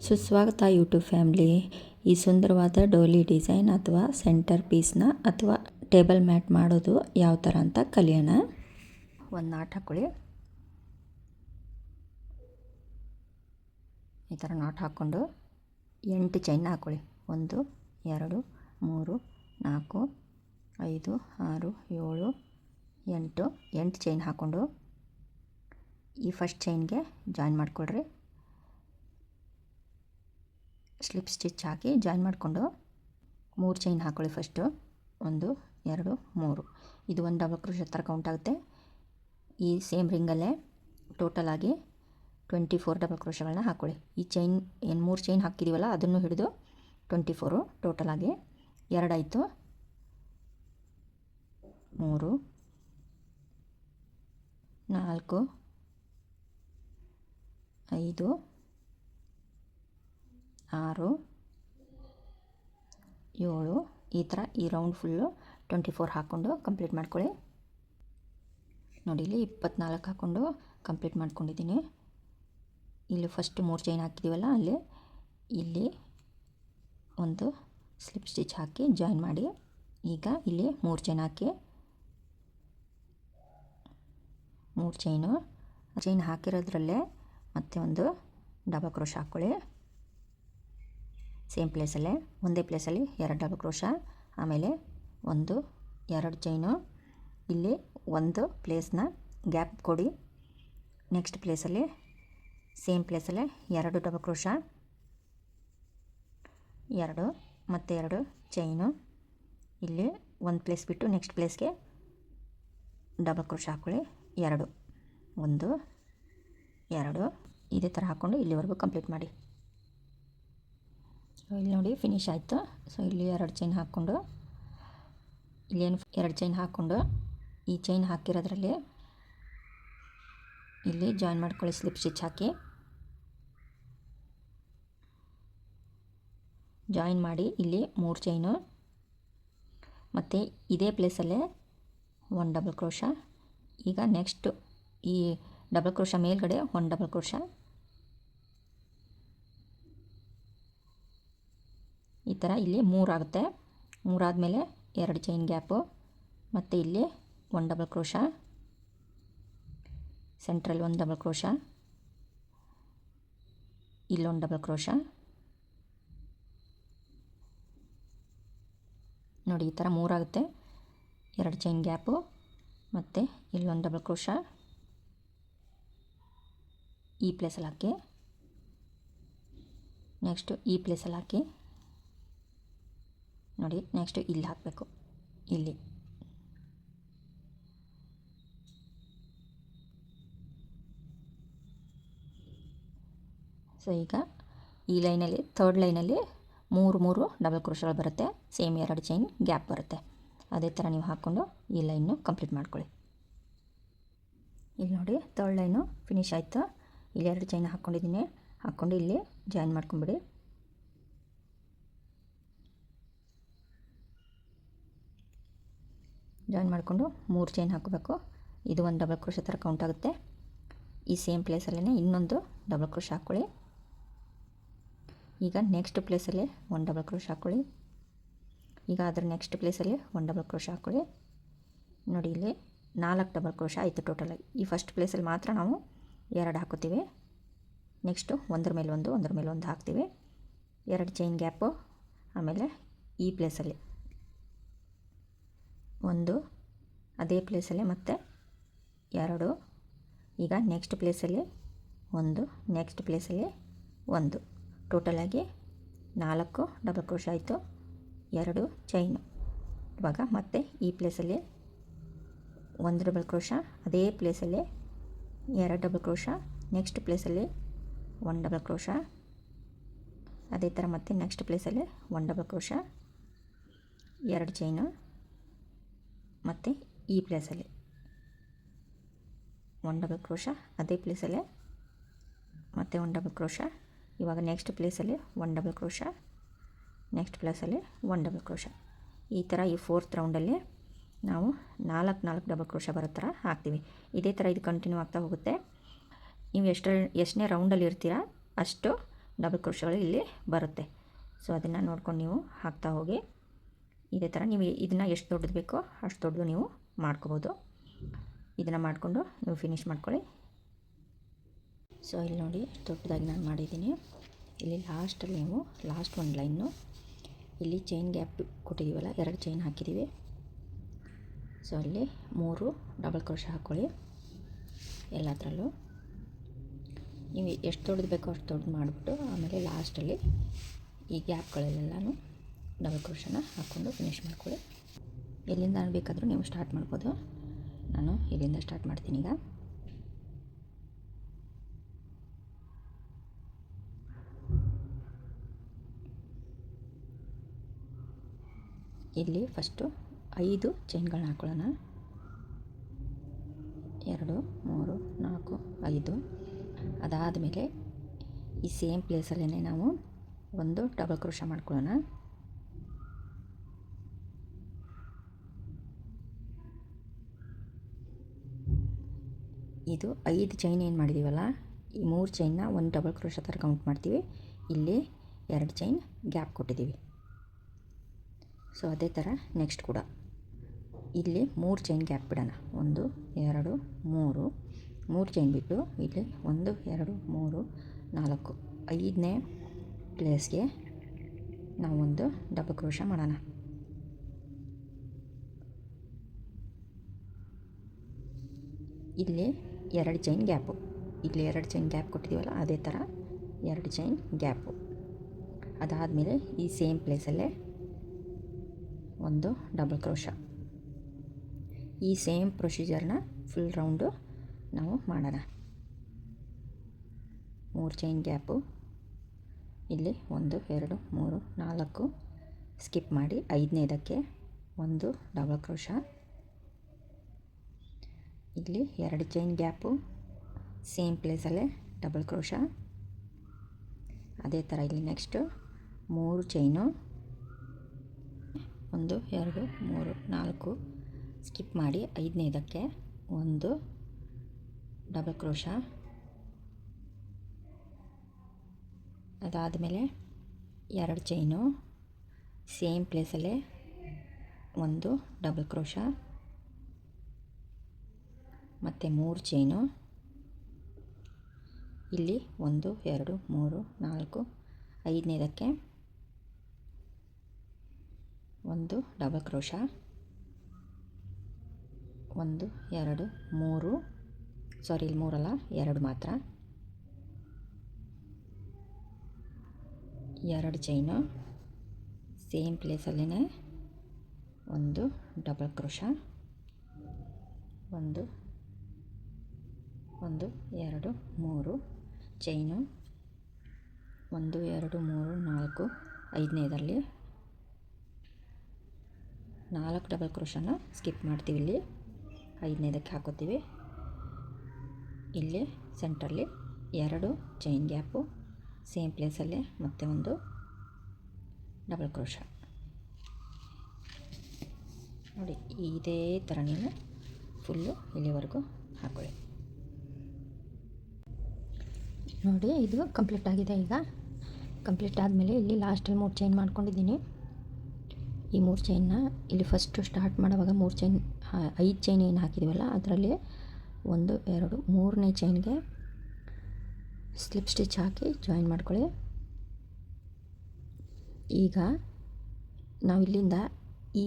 ಸುಸ್ವಾಗತ YouTube family. ಈ ಸುಂದರವಾದ ಡೋಲಿ ಡಿಸೈನ್ ಅಥವಾ ಸೆಂಟರ್ ಪೀಸ್ನ ಅಥವಾ ಟೇಬಲ್ ಮ್ಯಾಟ್ ಮಾಡೋದು ಯಾವ ಥರ ಅಂತ ಕಲಿಯೋಣ. ಒಂದು ನಾಟ್ ಹಾಕ್ಕೊಳ್ಳಿ. ಈ ಥರ ನಾಟ್ ಹಾಕ್ಕೊಂಡು 8 ಚೈನ್ ಹಾಕ್ಕೊಳ್ಳಿ. 1 2 3 4 5 6 7 8 ಚೈನ್ ಹಾಕ್ಕೊಂಡು ಈ ಫಸ್ಟ್ ಚೈನ್ಗೆ ಜಾಯಿನ್ ಮಾಡಿಕೊಡ್ರಿ. ಸ್ಲಿಪ್ ಸ್ಟಿಚ್ ಹಾಕಿ ಜಾಯಿನ್ ಮಾಡಿಕೊಂಡು 3 ಚೈನ್ ಹಾಕ್ಕೊಳ್ಳಿ. ಫಸ್ಟು 1 2 3 ಇದು ಒಂದು ಡಬಲ್ ಕ್ರೋಶೆ ಥರ ಕೌಂಟ್ ಆಗುತ್ತೆ. ಈ ಸೇಮ್ ರಿಂಗಲ್ಲೇ ಟೋಟಲ್ ಆಗಿ 24 ಡಬಲ್ ಕ್ರೋಶೆಗಳನ್ನ ಹಾಕ್ಕೊಳ್ಳಿ. ಈ ಚೈನ್ ಏನು 3 ಚೈನ್ ಹಾಕಿದ್ದೀವಲ್ಲ ಅದನ್ನು ಹಿಡಿದು 24 ಟೋಟಲ್ ಆಗಿ 2 ಆಯಿತು. 3 4 5 6 7 ಈ ಥರ ಈ ರೌಂಡ್ ಫುಲ್ಲು 24 ಹಾಕ್ಕೊಂಡು ಕಂಪ್ಲೀಟ್ ಮಾಡ್ಕೊಳ್ಳಿ. ನೋಡಿ ಇಲ್ಲಿ 24 ಹಾಕ್ಕೊಂಡು ಕಂಪ್ಲೀಟ್ ಮಾಡ್ಕೊಂಡಿದ್ದೀನಿ. ಇಲ್ಲಿ ಫಸ್ಟ್ 3 ಚೈನ್ ಹಾಕಿದ್ದೀವಲ್ಲ ಇಲ್ಲಿ ಒಂದು ಸ್ಲಿಪ್ ಸ್ಟಿಚ್ ಹಾಕಿ ಜಾಯಿನ್ ಮಾಡಿ. ಈಗ ಇಲ್ಲಿ 3 ಚೈನ್ ಹಾಕಿ 3 ಚೈನ್ ಹಾಕಿರೋದ್ರಲ್ಲೇ ಮತ್ತೆ ಒಂದು ಡಬಲ್ ಕ್ರೋಶ ಹಾಕ್ಕೊಳ್ಳಿ. ಸೇಮ್ ಪ್ಲೇಸಲ್ಲೇ ಒಂದೇ ಪ್ಲೇಸಲ್ಲಿ 2 ಡಬಲ್ ಕ್ರೋಶ, ಆಮೇಲೆ 1 2 ಚೈನು. ಇಲ್ಲಿ ಒಂದು ಪ್ಲೇಸ್ನ ಗ್ಯಾಪ್ ಕೊಡಿ. ನೆಕ್ಸ್ಟ್ ಪ್ಲೇಸಲ್ಲಿ ಸೇಮ್ ಪ್ಲೇಸಲ್ಲೇ 2 ಡಬಲ್ ಕ್ರೋಶ, 2 ಮತ್ತು 2 ಚೈನು. ಇಲ್ಲಿ ಒಂದು ಪ್ಲೇಸ್ ಬಿಟ್ಟು ನೆಕ್ಸ್ಟ್ ಪ್ಲೇಸ್ಗೆ ಡಬಲ್ ಕ್ರೋಶ ಹಾಕ್ಕೊಳ್ಳಿ. 2 1 2 ಇದೇ ಥರ ಹಾಕ್ಕೊಂಡು ಇಲ್ಲಿವರೆಗೂ ಕಂಪ್ಲೀಟ್ ಮಾಡಿ. ಇಲ್ಲಿ ನೋಡಿ ಫಿನಿಶ್ ಆಯಿತು. ಸೊ ಇಲ್ಲಿ 2 ಚೈನ್ ಹಾಕ್ಕೊಂಡು ಇಲ್ಲೇನು 2 ಚೈನ್ ಹಾಕ್ಕೊಂಡು ಈ ಚೈನ್ ಹಾಕಿರೋದ್ರಲ್ಲಿ ಇಲ್ಲಿ ಜಾಯಿನ್ ಮಾಡ್ಕೊಳ್ಳಿ. ಸ್ಲಿಪ್ ಸ್ಟಿಚ್ ಹಾಕಿ ಜಾಯಿನ್ ಮಾಡಿ ಇಲ್ಲಿ 3 ಚೈನು ಮತ್ತು ಇದೇ ಪ್ಲೇಸಲ್ಲೇ 1 ಡಬಲ್ ಕ್ರೋಶ. ಈಗ ನೆಕ್ಸ್ಟು ಈ ಡಬಲ್ ಕ್ರೋಶ ಮೇಲ್ಗಡೆ 1 ಡಬಲ್ ಕ್ರೋಶ. ಈ ಥರ ಇಲ್ಲಿ 3 ಆಗುತ್ತೆ. 3 ಆದಮೇಲೆ 2 ಚೈನ್ ಗ್ಯಾಪು ಮತ್ತು ಇಲ್ಲಿ 1 ಡಬಲ್ ಕ್ರೋಶ, ಸೆಂಟ್ರಲ್ಲಿ 1 ಡಬಲ್ ಕ್ರೋಶ, ಇಲ್ಲೊಂದು ಡಬಲ್ ಕ್ರೋಶ. ನೋಡಿ ಈ ಥರ 3 ಆಗುತ್ತೆ. 2 ಚೈನ್ ಗ್ಯಾಪು ಮತ್ತು ಇಲ್ಲೊಂದು ಡಬಲ್ ಕ್ರೋಶ ಈ ಪ್ಲೇಸಲ್ಲಿ ಹಾಕಿ. ನೆಕ್ಸ್ಟು ಈ ಪ್ಲೇಸಲ್ಲಿ ಹಾಕಿ. ನೋಡಿ ನೆಕ್ಸ್ಟು ಇಲ್ಲಿ ಹಾಕಬೇಕು. ಇಲ್ಲಿ ಸೊ ಈಗ ಈ ಲೈನಲ್ಲಿ ಥರ್ಡ್ ಲೈನಲ್ಲಿ 3 ಡಬಲ್ ಕ್ರೋಶಗಳು ಬರುತ್ತೆ. ಸೇಮ್ 2 ಚೈನ್ ಗ್ಯಾಪ್ ಬರುತ್ತೆ. ಅದೇ ಥರ ನೀವು ಹಾಕ್ಕೊಂಡು ಈ ಲೈನ್ನು ಕಂಪ್ಲೀಟ್ ಮಾಡ್ಕೊಳ್ಳಿ. ಇಲ್ಲಿ ನೋಡಿ ಥರ್ಡ್ ಲೈನು ಫಿನಿಶ್ ಆಯಿತು. ಇಲ್ಲಿ 2 ಚೈನ್ ಹಾಕ್ಕೊಂಡಿದ್ದೀನಿ. ಹಾಕ್ಕೊಂಡು ಇಲ್ಲಿ ಜಾಯಿನ್ ಮಾಡ್ಕೊಂಬಿಡಿ. ಜಾಯಿನ್ ಮಾಡಿಕೊಂಡು 3 ಚೈನ್ ಹಾಕಬೇಕು. ಇದು ಒಂದು ಡಬಲ್ ಕ್ರೋಶ ಥರ ಕೌಂಟ್ ಆಗುತ್ತೆ. ಈ ಸೇಮ್ ಪ್ಲೇಸಲ್ಲೇ ಇನ್ನೊಂದು ಡಬಲ್ ಕ್ರೋಶ ಹಾಕ್ಕೊಳ್ಳಿ. ಈಗ ನೆಕ್ಸ್ಟ್ ಪ್ಲೇಸಲ್ಲೇ 1 ಡಬಲ್ ಕ್ರೋಶ ಹಾಕ್ಕೊಳ್ಳಿ. ಈಗ ಅದರ ನೆಕ್ಸ್ಟ್ ಪ್ಲೇಸಲ್ಲಿ 1 ಡಬಲ್ ಕ್ರೋಶ ಹಾಕ್ಕೊಳ್ಳಿ. ನೋಡಿ ಇಲ್ಲಿ 4 ಡಬಲ್ ಕ್ರೋಶ ಆಯಿತು ಟೋಟಲಾಗಿ. ಈ ಫಸ್ಟ್ ಪ್ಲೇಸಲ್ಲಿ ಮಾತ್ರ ನಾವು 2 ಹಾಕೋತೀವಿ. ನೆಕ್ಸ್ಟು ಒಂದರ ಮೇಲೆ ಒಂದು ಹಾಕ್ತೀವಿ. 2 ಚೈನ್ ಗ್ಯಾಪು, ಆಮೇಲೆ ಈ ಪ್ಲೇಸಲ್ಲಿ 1 ಅದೇ ಪ್ಲೇಸಲ್ಲಿ ಮತ್ತೆ 2. ಈಗ ನೆಕ್ಸ್ಟ್ ಪ್ಲೇಸಲ್ಲಿ 1, ನೆಕ್ಸ್ಟ್ ಪ್ಲೇಸಲ್ಲಿ 1, ಟೋಟಲಾಗಿ 4 ಡಬಲ್ ಕ್ರೋಶ ಆಯಿತು. 2 ಚೈನು. ಇವಾಗ ಮತ್ತೆ ಈ ಪ್ಲೇಸಲ್ಲಿ 1 ಡಬಲ್ ಕ್ರೋಶ, ಅದೇ ಪ್ಲೇಸಲ್ಲಿ 2 ಡಬಲ್ ಕ್ರೋಶ, ನೆಕ್ಸ್ಟ್ ಪ್ಲೇಸಲ್ಲಿ 1 ಡಬಲ್ ಕ್ರೋಶ, ಅದೇ ಥರ ಮತ್ತೆ ನೆಕ್ಸ್ಟ್ ಪ್ಲೇಸಲ್ಲಿ 1 ಡಬಲ್ ಕ್ರೋಶ, 2 ಚೈನು ಮತ್ತು ಈ ಪ್ಲೇಸಲ್ಲಿ 1 ಡಬಲ್ ಕ್ರೋಶ, ಅದೇ ಪ್ಲೇಸಲ್ಲೇ ಮತ್ತೆ 1 ಡಬಲ್ ಕ್ರೋಶ. ಇವಾಗ ನೆಕ್ಸ್ಟ್ ಪ್ಲೇಸಲ್ಲಿ 1 ಡಬಲ್ ಕ್ರೋಶ, ನೆಕ್ಸ್ಟ್ ಪ್ಲೇಸಲ್ಲಿ 1 ಡಬಲ್ ಕ್ರೋಶ. ಈ ಥರ ಈ 4th ರೌಂಡಲ್ಲಿ ನಾವು 4 ಡಬಲ್ ಕ್ರೋಶ ಬರೋ ಥರ ಹಾಕ್ತೀವಿ. ಇದೇ ಥರ ಇದು ಕಂಟಿನ್ಯೂ ಆಗ್ತಾ ಹೋಗುತ್ತೆ. ನೀವು ಎಷ್ಟನೇ ರೌಂಡಲ್ಲಿ ಇರ್ತೀರ ಅಷ್ಟು ಡಬಲ್ ಕ್ರೋಶಗಳು ಇಲ್ಲಿ ಬರುತ್ತೆ. ಸೊ ಅದನ್ನು ನೋಡ್ಕೊಂಡು ನೀವು ಹಾಕ್ತಾ ಹೋಗಿ. ಇದೇ ಥರ ನೀವು ಇದನ್ನು ಎಷ್ಟು ದೊಡ್ಡದು ಬೇಕೋ ಅಷ್ಟು ದೊಡ್ಡದು ನೀವು ಮಾಡ್ಕೋಬೋದು. ಇದನ್ನು ಮಾಡಿಕೊಂಡು ನೀವು ಫಿನಿಶ್ ಮಾಡ್ಕೊಳ್ಳಿ. ಸೊ ಇಲ್ಲಿ ನೋಡಿ ದೊಡ್ಡದಾಗಿ ನಾನು ಮಾಡಿದ್ದೀನಿ. ಇಲ್ಲಿ ಲಾಸ್ಟಲ್ಲಿ ನೀವು ಲಾಸ್ಟ್ ಒಂದು ಲೈನು ಇಲ್ಲಿ ಚೈನ್ ಗ್ಯಾಪ್ ಕೊಟ್ಟಿದ್ದೀವಲ್ಲ, 2 ಚೈನ್ ಹಾಕಿದ್ದೀವಿ. ಸೊ ಅಲ್ಲಿ 3 ಡಬಲ್ ಕ್ರೋಶ ಹಾಕ್ಕೊಳ್ಳಿ ಎಲ್ಲದರಲ್ಲೂ. ನೀವು ಎಷ್ಟು ದೊಡ್ಡದು ಬೇಕೋ ಅಷ್ಟು ದೊಡ್ಡದು ಮಾಡಿಬಿಟ್ಟು ಆಮೇಲೆ ಲಾಸ್ಟಲ್ಲಿ ಈ ಗ್ಯಾಪ್ಗಳಲ್ಲೆಲ್ಲನೂ ಡಬಲ್ ಕ್ರೋಶನ ಹಾಕ್ಕೊಂಡು ಫಿನಿಶ್ ಮಾಡ್ಕೊಳ್ಳಿ. ಎಲ್ಲಿಂದ ಬೇಕಾದರೂ ನೀವು ಸ್ಟಾರ್ಟ್ ಮಾಡ್ಬೋದು. ನಾನು ಇಲ್ಲಿಂದ ಸ್ಟಾರ್ಟ್ ಮಾಡ್ತೀನಿ ಈಗ. ಇಲ್ಲಿ ಫಸ್ಟು 5 ಚೈನ್ಗಳನ್ನ ಹಾಕೊಳ್ಳೋಣ. 2 3 4 5. ಅದಾದಮೇಲೆ ಈ ಸೇಮ್ ಪ್ಲೇಸಲ್ಲೇ ನಾವು ಒಂದು ಡಬಲ್ ಕ್ರೋಶ ಮಾಡ್ಕೊಳ್ಳೋಣ. ಇದು 5 ಚೈನ್ ಏನು ಮಾಡಿದ್ದೀವಲ್ಲ, ಈ 3 ಚೈನ್ನ ಒಂದು ಡಬಲ್ ಕ್ರೋಶ ಥರ ಕೌಂಟ್ ಮಾಡ್ತೀವಿ. ಇಲ್ಲಿ 2 ಚೈನ್ ಗ್ಯಾಪ್ ಕೊಟ್ಟಿದ್ದೀವಿ. ಸೊ ಅದೇ ಥರ ನೆಕ್ಸ್ಟ್ ಕೂಡ ಇಲ್ಲಿ 3 ಚೈನ್ ಗ್ಯಾಪ್ ಬಿಡೋಣ. 1 2 3 3 ಚೈನ್ ಬಿಟ್ಟು ಇಲ್ಲಿ 1 2 3 4 5ನೇ ಪ್ಲೇಸ್ಗೆ ನಾವು ಒಂದು ಡಬಲ್ ಕ್ರೋಶ ಮಾಡೋಣ. ಇಲ್ಲಿ 2 ಚೈನ್ ಗ್ಯಾಪು, ಇಲ್ಲಿ 2 ಚೈನ್ ಗ್ಯಾಪ್ ಕೊಟ್ಟಿದ್ದೀವಲ್ಲ ಅದೇ ಥರ 2 ಚೈನ್ ಗ್ಯಾಪು. ಅದಾದಮೇಲೆ ಈ ಸೇಮ್ ಪ್ಲೇಸಲ್ಲೇ ಒಂದು ಡಬಲ್ ಕ್ರೋಶ. ಈ ಸೇಮ್ ಪ್ರೊಸೀಜರ್ನ ಫುಲ್ ರೌಂಡು ನಾವು ಮಾಡೋಣ. 3 ಚೈನ್ ಗ್ಯಾಪು, ಇಲ್ಲಿ 1 2 3 4 ಸ್ಕಿಪ್ ಮಾಡಿ 5ನೇದಕ್ಕೆ ಒಂದು ಡಬಲ್ ಕ್ರೋಶ. ಇಲ್ಲಿ 2 ಚೈನ್ ಗ್ಯಾಪು, ಸೇಮ್ ಪ್ಲೇಸಲ್ಲೇ ಡಬಲ್ ಕ್ರೋಶ. ಅದೇ ಥರ ಇಲ್ಲಿ ನೆಕ್ಸ್ಟು 3 ಚೈನು, 1 2 3 4 ಸ್ಕಿಪ್ ಮಾಡಿ 5ನೇದಕ್ಕೆ ಒಂದು ಡಬಲ್ ಕ್ರೋಶ. ಅದಾದಮೇಲೆ 2 ಚೈನು, ಸೇಮ್ ಪ್ಲೇಸಲ್ಲೇ ಒಂದು ಡಬಲ್ ಕ್ರೋಶ, ಮತ್ತು 3 ಚೈನು, ಇಲ್ಲಿ 1 2 3 4 5ನೇದಕ್ಕೆ ಒಂದು ಡಬಲ್ ಕ್ರೋಶ. 1 2 3 ಸಾರಿ ಇಲ್ಲಿ 3 ಅಲ್ಲ 2 ಮಾತ್ರ. 2 ಚೈನು, ಸೇಮ್ ಪ್ಲೇಸಲ್ಲೇ ಒಂದು ಡಬಲ್ ಕ್ರೋಶ. 1 1 2 3 ಚೈನು, 1 2 3 4 5ನೇದಲ್ಲಿ 4 ಡಬಲ್ ಕ್ರೋಶನ ಸ್ಕಿಪ್ ಮಾಡ್ತೀವಿ. ಇಲ್ಲಿ 5ನೇದಕ್ಕೆ ಹಾಕೋತೀವಿ. ಇಲ್ಲಿ ಸೆಂಟ್ರಲ್ಲಿ 2 ಚೈನ್ ಗ್ಯಾಪು, ಸೇಮ್ ಪ್ಲೇಸಲ್ಲೇ ಮತ್ತೆ ಒಂದು ಡಬಲ್ ಕ್ರೋಶ. ನೋಡಿ ಇದೇ ಥರ ನೀವು ಫುಲ್ಲು ಇಲ್ಲಿವರೆಗೂ ಹಾಕೊಳ್ಳಿ. ನೋಡಿ ಇದು ಕಂಪ್ಲೀಟ್ ಆಗಿದೆ. ಈಗ ಕಂಪ್ಲೀಟ್ ಆದಮೇಲೆ ಇಲ್ಲಿ ಲಾಸ್ಟಲ್ಲಿ 3 ಚೈನ್ ಮಾಡ್ಕೊಂಡಿದ್ದೀನಿ. ಈ 3 ಚೈನ್ನ ಇಲ್ಲಿ ಫಸ್ಟು ಸ್ಟಾರ್ಟ್ ಮಾಡುವಾಗ 3 ಚೈನ್ 5 ಚೈನ್ ಏನು ಹಾಕಿದ್ದೀವಲ್ಲ ಅದರಲ್ಲಿ 1 2 3ನೇ ಚೈನ್ಗೆ ಸ್ಲಿಪ್ ಸ್ಟಿಚ್ ಹಾಕಿ ಜಾಯಿನ್ ಮಾಡ್ಕೊಳ್ಳಿ. ಈಗ ನಾವು ಇಲ್ಲಿಂದ ಈ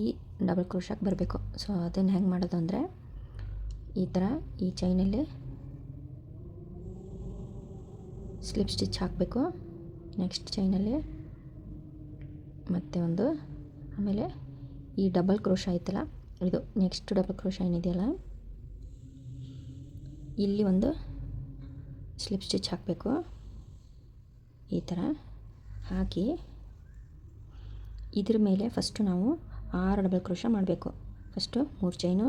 ಡಬಲ್ ಕ್ರೋಶಕ್ಕೆ ಬರಬೇಕು. ಸೊ ಅದನ್ನು ಹೆಂಗೆ ಮಾಡೋದು ಅಂದರೆ ಈ ಥರ ಈ ಚೈನಲ್ಲಿ ಸ್ಲಿಪ್ ಸ್ಟಿಚ್ ಹಾಕಬೇಕು. ನೆಕ್ಸ್ಟ್ ಚೈನಲ್ಲಿ ಮತ್ತೆ ಒಂದು, ಆಮೇಲೆ ಈ ಡಬಲ್ ಕ್ರೋಶ ಐತಲ್ಲ ಇದು ನೆಕ್ಸ್ಟ್ ಡಬಲ್ ಕ್ರೋಶ ಏನಿದೆಯಲ್ಲ ಇಲ್ಲಿ ಒಂದು ಸ್ಲಿಪ್ ಸ್ಟಿಚ್ ಹಾಕಬೇಕು. ಈ ಥರ ಹಾಕಿ ಇದ್ರ ಮೇಲೆ ಫಸ್ಟು ನಾವು 6 ಡಬಲ್ ಕ್ರೋಶ ಮಾಡಬೇಕು. ಫಸ್ಟು 3 ಚೈನು,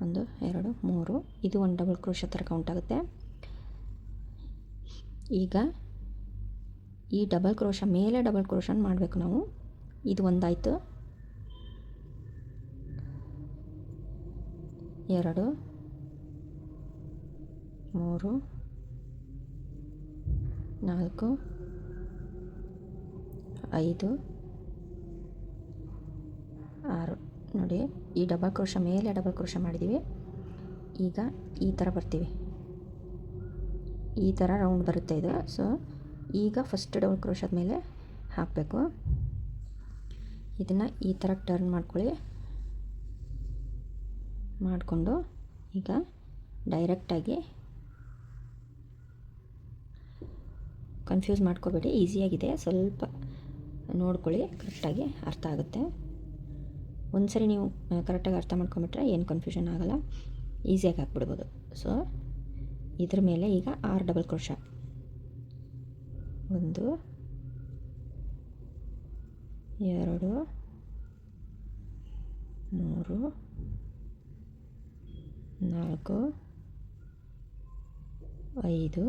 1 2 3 ಇದು ಒಂದು ಡಬಲ್ ಕ್ರೋಶ ಥರ ಕೌಂಟ್ ಆಗುತ್ತೆ. ಈಗ ಈ ಡಬಲ್ ಕ್ರೋಶ ಮೇಲೆ ಡಬಲ್ ಕ್ರೋಶನ ಮಾಡಬೇಕು ನಾವು. ಇದು ಒಂದಾಯಿತು, 2 3 4 5 6 ನೋಡಿ, ಈ ಡಬಲ್ ಕ್ರೋಶ ಮೇಲೆ ಡಬಲ್ ಕ್ರೋಶ ಮಾಡಿದ್ದೀವಿ. ಈಗ ಈ ಥರ ಬರ್ತೀವಿ, ಈ ಥರ ರೌಂಡ್ ಬರುತ್ತೆ ಇದು. ಸೊ ಈಗ ಫಸ್ಟ್ ಡಬಲ್ ಕ್ರೋಶದ ಮೇಲೆ ಹಾಕಬೇಕು. ಇದನ್ನು ಈ ಥರ ಟರ್ನ್ ಮಾಡಿಕೊಂಡು ಈಗ ಡೈರೆಕ್ಟಾಗಿ, ಕನ್ಫ್ಯೂಸ್ ಮಾಡ್ಕೋಬೇಡಿ, ಈಸಿಯಾಗಿದೆ, ಸ್ವಲ್ಪ ನೋಡ್ಕೊಳ್ಳಿ, ಕರೆಕ್ಟಾಗಿ ಅರ್ಥ ಆಗುತ್ತೆ. ಒಂದು ಸರಿ ನೀವು ಕರೆಕ್ಟಾಗಿ ಅರ್ಥ ಮಾಡ್ಕೊಂಬಿಟ್ರೆ ಏನು ಕನ್ಫ್ಯೂಷನ್ ಆಗೋಲ್ಲ, ಈಸಿಯಾಗಿ ಹಾಕ್ಬಿಡ್ಬೋದು. ಸೊ ಇದ್ರ ಮೇಲೆ ಈಗ 6 ಡಬಲ್ ಕ್ರೋಶ, 1 2 3 4 5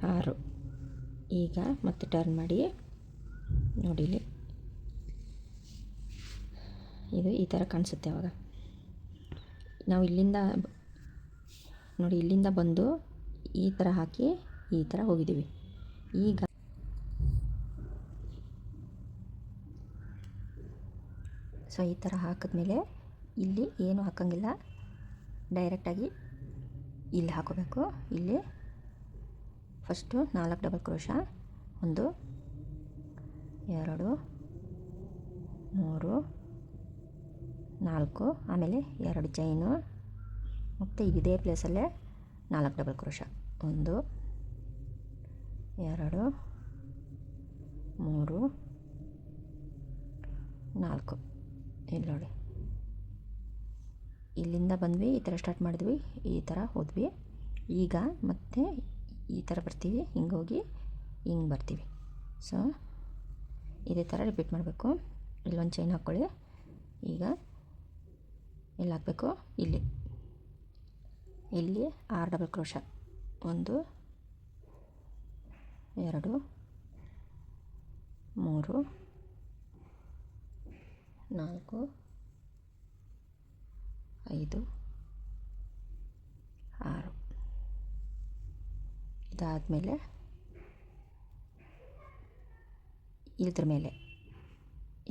6. ಈಗ ಮತ್ತೆ ಟರ್ನ್ ಮಾಡಿ ನೋಡಿ, ಇಲ್ಲಿ ಇದು ಈ ಥರ ಕಾಣಿಸುತ್ತೆ. ಅವಾಗ ನಾವು ಇಲ್ಲಿಂದ ನೋಡಿ, ಇಲ್ಲಿಂದ ಬಂದು ಈ ಥರ ಹಾಕಿ ಈ ಥರ ಹೋಗಿದ್ದೀವಿ. ಈಗ ಸೊ ಈ ಥರ ಹಾಕಿದ್ಮೇಲೆ ಇಲ್ಲಿ ಏನು ಹಾಕೋಂಗಿಲ್ಲ, ಡೈರೆಕ್ಟಾಗಿ ಇಲ್ಲಿ ಹಾಕೋಬೇಕು. ಇಲ್ಲಿ ಫಸ್ಟು 4 ಡಬಲ್ ಕ್ರೋಶ, 1 2 3 4, ಆಮೇಲೆ 2 ಚೈನು, ಮತ್ತು ಇದೇ ಪ್ಲೇಸಲ್ಲೇ 4 ಡಬಲ್ ಕ್ರೋಶ, 1 2 3 4. ಇಲ್ಲಿ ನೋಡಿ, ಇಲ್ಲಿಂದ ಬಂದ್ವಿ, ಈ ಥರ ಸ್ಟಾರ್ಟ್ ಮಾಡಿದ್ವಿ, ಈ ಥರ ಹೋದ್ವಿ. ಈಗ ಮತ್ತೆ ಈ ಥರ ಬರ್ತೀವಿ, ಹಿಂಗೆ ಹೋಗಿ ಹಿಂಗೆ ಬರ್ತೀವಿ. ಸೊ ಇದೇ ಥರ ರಿಪೀಟ್ ಮಾಡಬೇಕು. ಇಲ್ಲೊಂದು ಚೈನ್ ಹಾಕ್ಕೊಳ್ಳಿ. ಈಗ ಎಲ್ಲಿ ಹಾಕಬೇಕು, ಇಲ್ಲಿ 6 ಡಬಲ್ ಕ್ರೋಶ, 1 2 3 4 5 6. ಇದಾದಮೇಲೆ ಇದ್ರ ಮೇಲೆ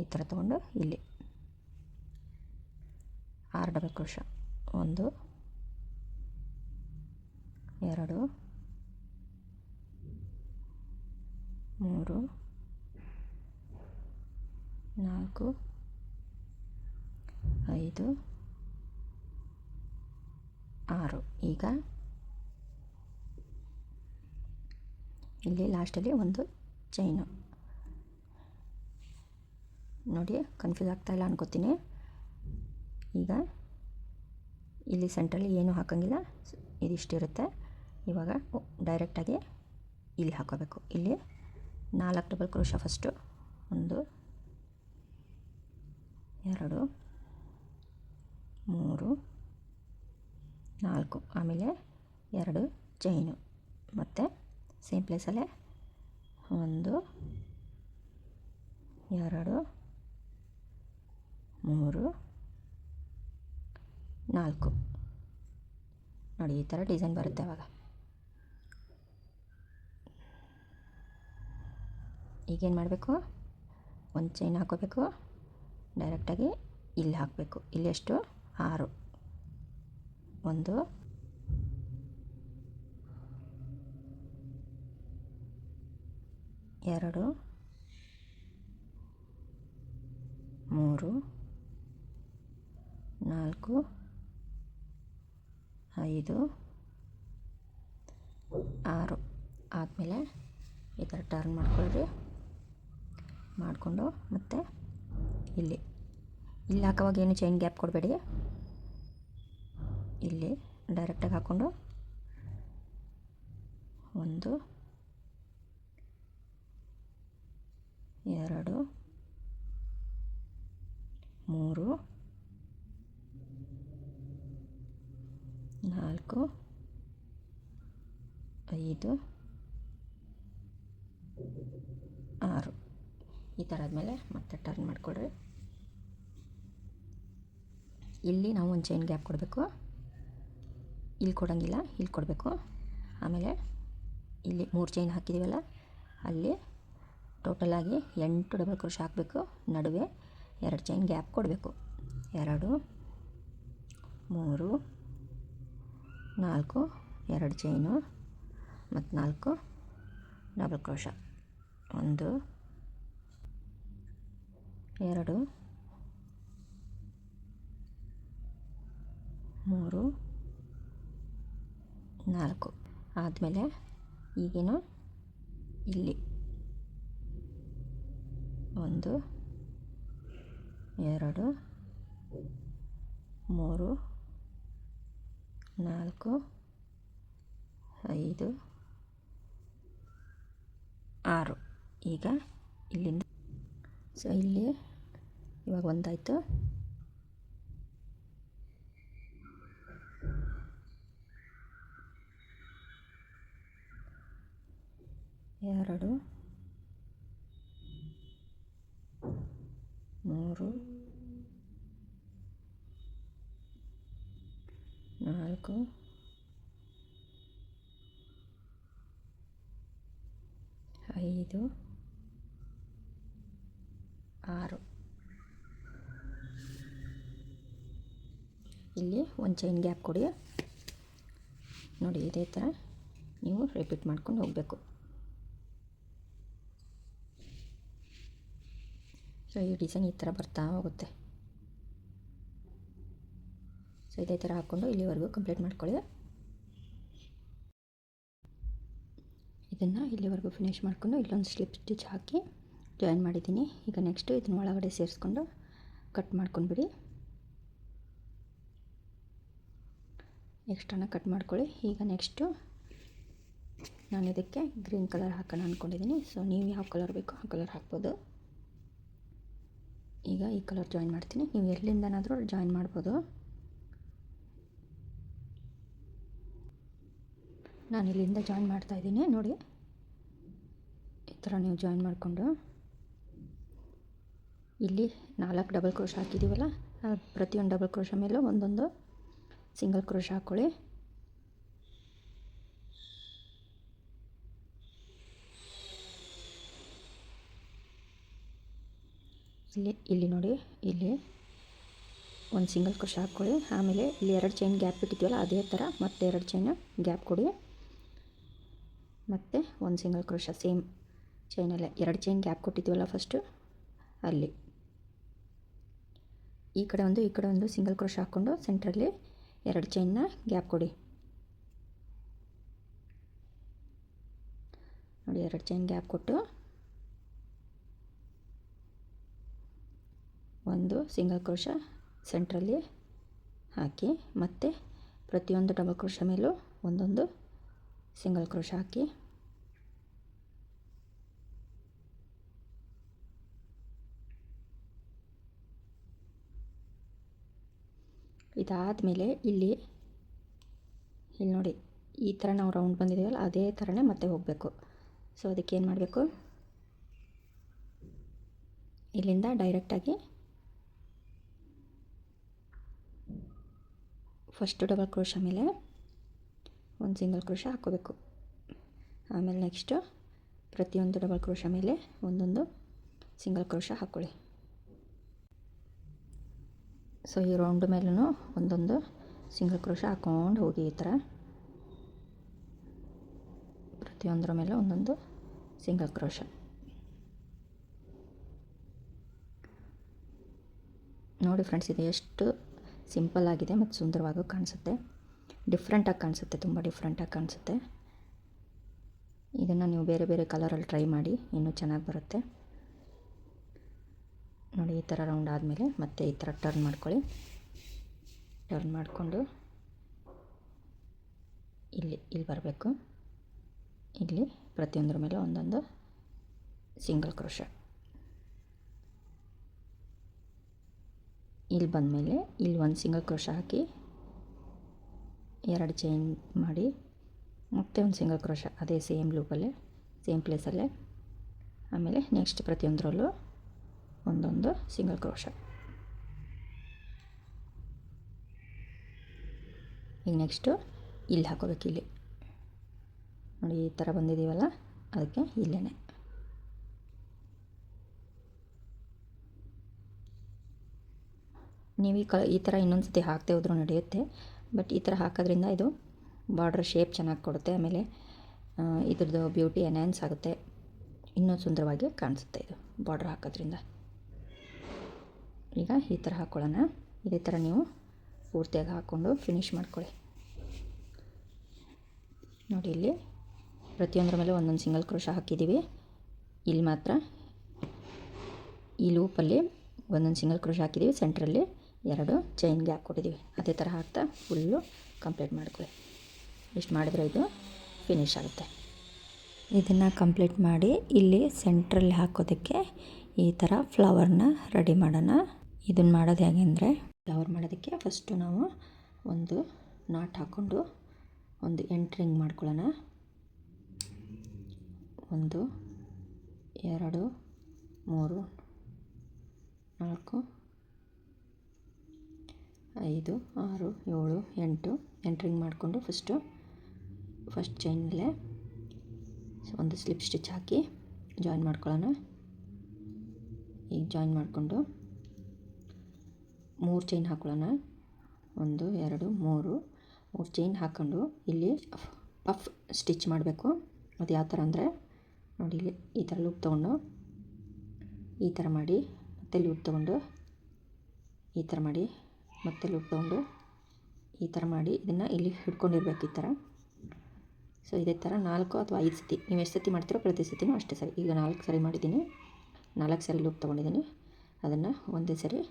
ಈ ಥರ ತೊಗೊಂಡು ಇಲ್ಲಿ 6 ಡಬಲ್ ಕ್ರೋಶ, 1 2 3 4 5 6. ಈಗ ಇಲ್ಲಿ ಲಾಸ್ಟಲ್ಲಿ ಒಂದು ಚೈನು. ನೋಡಿ, ಕನ್ಫ್ಯೂಸ್ ಆಗ್ತಾಯಿಲ್ಲ ಅನ್ಕೋತೀನಿ. ಈಗ ಇಲ್ಲಿ ಸೆಂಟ್ರಲ್ಲಿ ಏನೂ ಹಾಕೋಂಗಿಲ್ಲ, ಇದಿಷ್ಟಿರುತ್ತೆ. ಇವಾಗ ಡೈರೆಕ್ಟಾಗಿ ಇಲ್ಲಿ ಹಾಕೋಬೇಕು. ಇಲ್ಲಿ 4 ಡಬಲ್ ಕ್ರೋಶ ಫಸ್ಟು, 1 2 3 4, ಆಮೇಲೆ 2 ಚೈನು, ಮತ್ತು ಸೇಮ್ ಪ್ಲೇಸಲ್ಲೇ 1 2 3 4. ನೋಡಿ, ಈ ಥರ ಡಿಸೈನ್ ಬರುತ್ತೆ. ಆವಾಗ ಈಗೇನು ಮಾಡಬೇಕು, ಒಂದು ಚೈನ್ ಹಾಕೋಬೇಕು, ಡೈರೆಕ್ಟಾಗಿ ಇಲ್ಲಿ ಹಾಕಬೇಕು. ಇಲ್ಲಿ ಎಷ್ಟು, 6, 1 2 3 4 5 6. ಆದಮೇಲೆ ಈ ಥರ ಟರ್ನ್ ಮಾಡ್ಕೊಳ್ರಿ, ಮಾಡಿಕೊಂಡು ಮತ್ತೆ ಇಲ್ಲಿ ಹಾಕೋವಾಗ ಏನು ಚೈನ್ ಗ್ಯಾಪ್ ಕೊಡಬೇಡಿ. ಇಲ್ಲಿ ಡೈರೆಕ್ಟಾಗಿ ಹಾಕ್ಕೊಂಡು 1 2 3 4 5 6. ಈ ಥರ ಆದಮೇಲೆ ಮತ್ತೆ ಟರ್ನ್ ಮಾಡಿಕೊಡ್ರಿ. ಇಲ್ಲಿ ನಾವು ಒಂದು ಚೈನ್ ಗ್ಯಾಪ್ ಕೊಡಬೇಕು, ಇಲ್ಲಿ ಕೊಡೋಂಗಿಲ್ಲ, ಇಲ್ಲಿ ಕೊಡಬೇಕು. ಆಮೇಲೆ ಇಲ್ಲಿ 3 ಚೈನ್ ಹಾಕಿದ್ದೀವಲ್ಲ, ಅಲ್ಲಿ ಟೋಟಲಾಗಿ 8 ಡಬಲ್ ಕ್ರೋಶ್ ಹಾಕಬೇಕು. ನಡುವೆ 2 ಚೈನ್ ಗ್ಯಾಪ್ ಕೊಡಬೇಕು. 2 3 4 2 ಚೈನು ಮತ್ತು 4 ಡಬಲ್ ಕ್ರೋಶ. 1 2 3 4 ಆದಮೇಲೆ ಈಗೇನು ಇಲ್ಲಿ 1 2 3 4 5 6 ಈಗ ಇಲ್ಲಿಂದ ಸೊ ಇಲ್ಲಿ ಇವಾಗ ಒಂದಾಯಿತು. ಎರಡು 3 4 5 6 ಇಲ್ಲಿ ಒಂದು ಚೈನ್ ಗ್ಯಾಪ್ ಕೊಡಿ. ನೋಡಿ ಇದೇ ಥರ ನೀವು ರಿಪೀಟ್ ಮಾಡ್ಕೊಂಡು ಹೋಗಬೇಕು. ಸೊ ಈ ಡಿಸೈನ್ ಈ ಥರ ಬರ್ತಾ ಹೋಗುತ್ತೆ. ಸೊ ಇದೇ ಥರ ಹಾಕ್ಕೊಂಡು ಇಲ್ಲಿವರೆಗೂ ಕಂಪ್ಲೀಟ್ ಮಾಡ್ಕೊಳ್ಳಿ. ಇದನ್ನು ಇಲ್ಲಿವರೆಗೂ ಫಿನಿಶ್ ಮಾಡಿಕೊಂಡು ಇಲ್ಲೊಂದು ಸ್ಲಿಪ್ ಸ್ಟಿಚ್ ಹಾಕಿ ಜಾಯಿನ್ ಮಾಡಿದ್ದೀನಿ. ಈಗ ನೆಕ್ಸ್ಟು ಇದನ್ನ ಒಳಗಡೆ ಸೇರಿಸ್ಕೊಂಡು ಕಟ್ ಮಾಡ್ಕೊಂಡ್ಬಿಡಿ. ಎಕ್ಸ್ಟ್ರಾನ ಕಟ್ ಮಾಡ್ಕೊಳ್ಳಿ. ಈಗ ನೆಕ್ಸ್ಟು ನಾನು ಇದಕ್ಕೆ ಗ್ರೀನ್ ಕಲರ್ ಹಾಕೋಣ ಅಂದ್ಕೊಂಡಿದ್ದೀನಿ. ಸೊ ನೀವು ಯಾವ ಕಲರ್ ಬೇಕೋ ಆ ಕಲರ್ ಹಾಕ್ಬೋದು. ಈಗ ಈ ಕಲರ್ ಜಾಯಿನ್ ಮಾಡ್ತೀನಿ. ನೀವು ಎಲ್ಲಿಂದನಾದರೂ ಜಾಯಿನ್ ಮಾಡ್ಬೋದು. ನಾನು ಇಲ್ಲಿಂದ ಜಾಯಿನ್ ಮಾಡ್ತಾಯಿದ್ದೀನಿ. ನೋಡಿ ಈ ಥರ ನೀವು ಜಾಯಿನ್ ಮಾಡಿಕೊಂಡು ಇಲ್ಲಿ 4 ಡಬಲ್ ಕ್ರೋಶ ಹಾಕಿದ್ದೀವಲ್ಲ, ಪ್ರತಿಯೊಂದು ಡಬಲ್ ಕ್ರೋಶ ಮೇಲೂ ಒಂದೊಂದು ಸಿಂಗಲ್ ಕ್ರೋಶ ಹಾಕ್ಕೊಳ್ಳಿ. ಇಲ್ಲಿ ನೋಡಿ, ಇಲ್ಲಿ ಒಂದು ಸಿಂಗಲ್ ಕ್ರೋಶ ಹಾಕ್ಕೊಳ್ಳಿ. ಆಮೇಲೆ ಇಲ್ಲಿ 2 ಚೈನ್ ಗ್ಯಾಪ್ ಬಿಟ್ಟಿದ್ದೀವಲ್ಲ ಅದೇ ಥರ ಮತ್ತೆ 2 ಚೈನ್ ಗ್ಯಾಪ್ ಕೊಡಿ. ಮತ್ತು ಒಂದು ಸಿಂಗಲ್ ಕ್ರೋಶ ಸೇಮ್ ಚೈನಲ್ಲೇ 2 ಚೈನ್ ಗ್ಯಾಪ್ ಕೊಟ್ಟಿದ್ದೀವಲ್ಲ ಫಸ್ಟು ಅಲ್ಲಿ ಈ ಕಡೆ ಒಂದು ಸಿಂಗಲ್ ಕ್ರೋಶ ಹಾಕ್ಕೊಂಡು ಸೆಂಟ್ರಲ್ಲಿ 2 ಚೈನ್ನ ಗ್ಯಾಪ್ ಕೊಡಿ. ನೋಡಿ 2 ಚೈನ್ ಗ್ಯಾಪ್ ಕೊಟ್ಟು ಒಂದು ಸಿಂಗಲ್ ಕ್ರೋಶ ಸೆಂಟ್ರಲ್ಲಿ ಹಾಕಿ ಮತ್ತು ಪ್ರತಿಯೊಂದು ಡಬಲ್ ಕ್ರೋಶ ಮೇಲೂ ಒಂದೊಂದು ಸಿಂಗಲ್ ಕ್ರೋಶ ಹಾಕಿ ಇದಾದಮೇಲೆ ಇಲ್ಲಿ ನೋಡಿ ಈ ಥರ ನಾವು ರೌಂಡ್ ಬಂದಿದ್ದೀವಲ್ಲ ಅದೇ ಥರನೇ ಮತ್ತೆ ಹೋಗಬೇಕು. ಸೊ ಅದಕ್ಕೆ ಏನು ಮಾಡಬೇಕು, ಇಲ್ಲಿಂದ ಡೈರೆಕ್ಟಾಗಿ ಫಸ್ಟು ಡಬಲ್ ಕ್ರೋಶ ಮೇಲೆ ಒಂದು ಸಿಂಗಲ್ ಕ್ರೋಶ ಹಾಕ್ಕೋಬೇಕು. ಆಮೇಲೆ ನೆಕ್ಸ್ಟು ಪ್ರತಿಯೊಂದು ಡಬಲ್ ಕ್ರೋಶ ಮೇಲೆ ಒಂದೊಂದು ಸಿಂಗಲ್ ಕ್ರೋಶ ಹಾಕ್ಕೊಳ್ಳಿ. ಸೊ ಈ ರೌಂಡ್ ಮೇಲೂ ಒಂದೊಂದು ಸಿಂಗಲ್ ಕ್ರೋಶ ಹಾಕ್ಕೊಂಡು ಹೋಗಿ ಈ ಥರ ಪ್ರತಿಯೊಂದರ ಮೇಲೆ ಒಂದೊಂದು ಸಿಂಗಲ್ ಕ್ರೋಶ. ನೋಡಿ ಫ್ರೆಂಡ್ಸ್, ಇದು ಎಷ್ಟು ಸಿಂಪಲ್ ಆಗಿದೆ ಮತ್ತು ಸುಂದರವಾಗಿ ಕಾಣಿಸುತ್ತೆ. ಡಿಫ್ರೆಂಟಾಗಿ ಕಾಣಿಸುತ್ತೆ, ತುಂಬ ಡಿಫ್ರೆಂಟಾಗಿ ಕಾಣಿಸುತ್ತೆ. ಇದನ್ನು ನೀವು ಬೇರೆ ಬೇರೆ ಕಲರಲ್ಲಿ ಟ್ರೈ ಮಾಡಿ, ಇನ್ನೂ ಚೆನ್ನಾಗಿ ಬರುತ್ತೆ. ನೋಡಿ ಈ ಥರ ರೌಂಡ್ ಆದಮೇಲೆ ಮತ್ತೆ ಈ ಥರ ಟರ್ನ್ ಮಾಡ್ಕೊಳ್ಳಿ. ಟರ್ನ್ ಮಾಡಿಕೊಂಡು ಇಲ್ಲಿ ಬರಬೇಕು. ಇಲ್ಲಿ ಪ್ರತಿಯೊಂದರ ಮೇಲೆ ಒಂದೊಂದು ಸಿಂಗಲ್ ಕ್ರೋಶ. ಇಲ್ಲಿ ಬಂದಮೇಲೆ ಇಲ್ಲಿ ಒಂದು ಸಿಂಗಲ್ ಕ್ರೋಶ ಹಾಕಿ 2 ಚೈನ್ ಮಾಡಿ ಮತ್ತೆ ಒಂದು ಸಿಂಗಲ್ ಕ್ರೋಶ ಅದೇ ಸೇಮ್ ಲೂಪಲ್ಲೇ ಸೇಮ್ ಪ್ಲೇಸಲ್ಲೇ. ಆಮೇಲೆ ನೆಕ್ಸ್ಟ್ ಪ್ರತಿಯೊಂದರಲ್ಲೂ ಒಂದೊಂದು ಸಿಂಗಲ್ ಕ್ರೋಶ. ಈಗ ನೆಕ್ಸ್ಟು ಇಲ್ಲಿ ಹಾಕೋಬೇಕು. ಇಲ್ಲಿ ನೋಡಿ ಈ ಥರ ಬಂದಿದ್ದೀವಲ್ಲ ಅದಕ್ಕೆ ಇಲ್ಲೇ ನೀವು ಈ ಥರ ಇನ್ನೊಂದು ಸತಿ ಹಾಕದೆ ಹೋದ್ರೂ ನಡೆಯುತ್ತೆ, ಬಟ್ ಈ ಥರ ಹಾಕೋದ್ರಿಂದ ಇದು ಬಾರ್ಡ್ರ್ ಶೇಪ್ ಚೆನ್ನಾಗಿ ಕೊಡುತ್ತೆ. ಆಮೇಲೆ ಇದ್ರದ್ದು ಬ್ಯೂಟಿ ಎನ್ಹ್ಯಾನ್ಸ್ ಆಗುತ್ತೆ, ಇನ್ನೂ ಸುಂದರವಾಗಿ ಕಾಣಿಸುತ್ತೆ ಇದು ಬಾರ್ಡ್ರ್ ಹಾಕೋದ್ರಿಂದ. ಈಗ ಈ ಥರ ಹಾಕ್ಕೊಳ್ಳೋಣ. ಇದೇ ಥರ ನೀವು ಪೂರ್ತಿಯಾಗಿ ಹಾಕ್ಕೊಂಡು ಫಿನಿಷ್ ಮಾಡ್ಕೊಳ್ಳಿ. ನೋಡಿ, ಇಲ್ಲಿ ಪ್ರತಿಯೊಂದರ ಮೇಲೆ ಒಂದೊಂದು ಸಿಂಗಲ್ ಕ್ರೋಶ ಹಾಕಿದ್ದೀವಿ. ಇಲ್ಲಿ ಮಾತ್ರ ಈ ಲೂಪಲ್ಲಿ ಒಂದೊಂದು ಸಿಂಗಲ್ ಕ್ರೋಶ ಹಾಕಿದ್ದೀವಿ, ಸೆಂಟ್ರಲ್ಲಿ 2 ಚೈನ್ ಗ್ಯಾಪ್ ಕೊಟ್ಟಿದ್ದೀವಿ. ಅದೇ ಥರ ಹಾಕ್ತಾ ಫುಲ್ಲು ಕಂಪ್ಲೀಟ್ ಮಾಡ್ಕೊಳ್ಳಿ. ಇಷ್ಟು ಮಾಡಿದ್ರೆ ಇದು ಫಿನಿಷ್ ಆಗುತ್ತೆ. ಇದನ್ನು ಕಂಪ್ಲೀಟ್ ಮಾಡಿ ಇಲ್ಲಿ ಸೆಂಟ್ರಲ್ಲಿ ಹಾಕೋದಕ್ಕೆ ಈ ಥರ ಫ್ಲವರ್ನ ರೆಡಿ ಮಾಡೋಣ. ಇದನ್ನು ಮಾಡೋದು ಹೇಗೆ ಅಂದರೆ, ಫ್ಲವರ್ ಮಾಡೋದಕ್ಕೆ ಫಸ್ಟು ನಾವು ಒಂದು ನಾಟ್ ಹಾಕ್ಕೊಂಡು ಒಂದು ಎಂಟ್ರಿಂಗ್ ಮಾಡ್ಕೊಳ್ಳೋಣ. 1 2 3 4 5 6 7 8 ಎಂಟ್ರಿಂಗ್ ಮಾಡಿಕೊಂಡು ಫಸ್ಟ್ ಚೈನಲ್ಲೇ ಒಂದು ಸ್ಲಿಪ್ ಸ್ಟಿಚ್ ಹಾಕಿ ಜಾಯಿನ್ ಮಾಡ್ಕೊಳ್ಳೋಣ. ಈಗ ಜಾಯಿನ್ ಮಾಡಿಕೊಂಡು 3 ಚೈನ್ ಹಾಕ್ಕೊಳ್ಳೋಣ. 1 2 3 ಚೈನ್ ಹಾಕ್ಕೊಂಡು ಇಲ್ಲಿ ಪಫ್ ಸ್ಟಿಚ್ ಮಾಡಬೇಕು. ಅದು ಯಾವ ಥರ ಅಂದರೆ, ನೋಡಿ, ಇಲ್ಲಿ ಈ ಥರ ಲೂಪ್ ತೊಗೊಂಡು ಈ ಥರ ಮಾಡಿ, ಮತ್ತೆ ಲೂಪ್ ತೊಗೊಂಡು ಈ ಥರ ಮಾಡಿ, ಮತ್ತೆ ಲೂಪ್ ತೊಗೊಂಡು ಈ ಥರ ಮಾಡಿ, ಇದನ್ನು ಇಲ್ಲಿ ಹಿಡ್ಕೊಂಡಿರ್ಬೇಕು ಈ ಥರ. ಸೊ ಇದೇ ಥರ 4 ಅಥವಾ 5 ಸತಿ, ನೀವು ಎಷ್ಟು ಸತಿ ಮಾಡ್ತೀರೋ ಪ್ರತಿ ಸತಿನೂ ಅಷ್ಟೇ ಸರಿ. ಈಗ 4 ಸರಿ ಮಾಡಿದ್ದೀನಿ, 4 ಸರಿ ಲೂಪ್ ತೊಗೊಂಡಿದ್ದೀನಿ. ಅದನ್ನು ಒಂದೇ ಸರಿ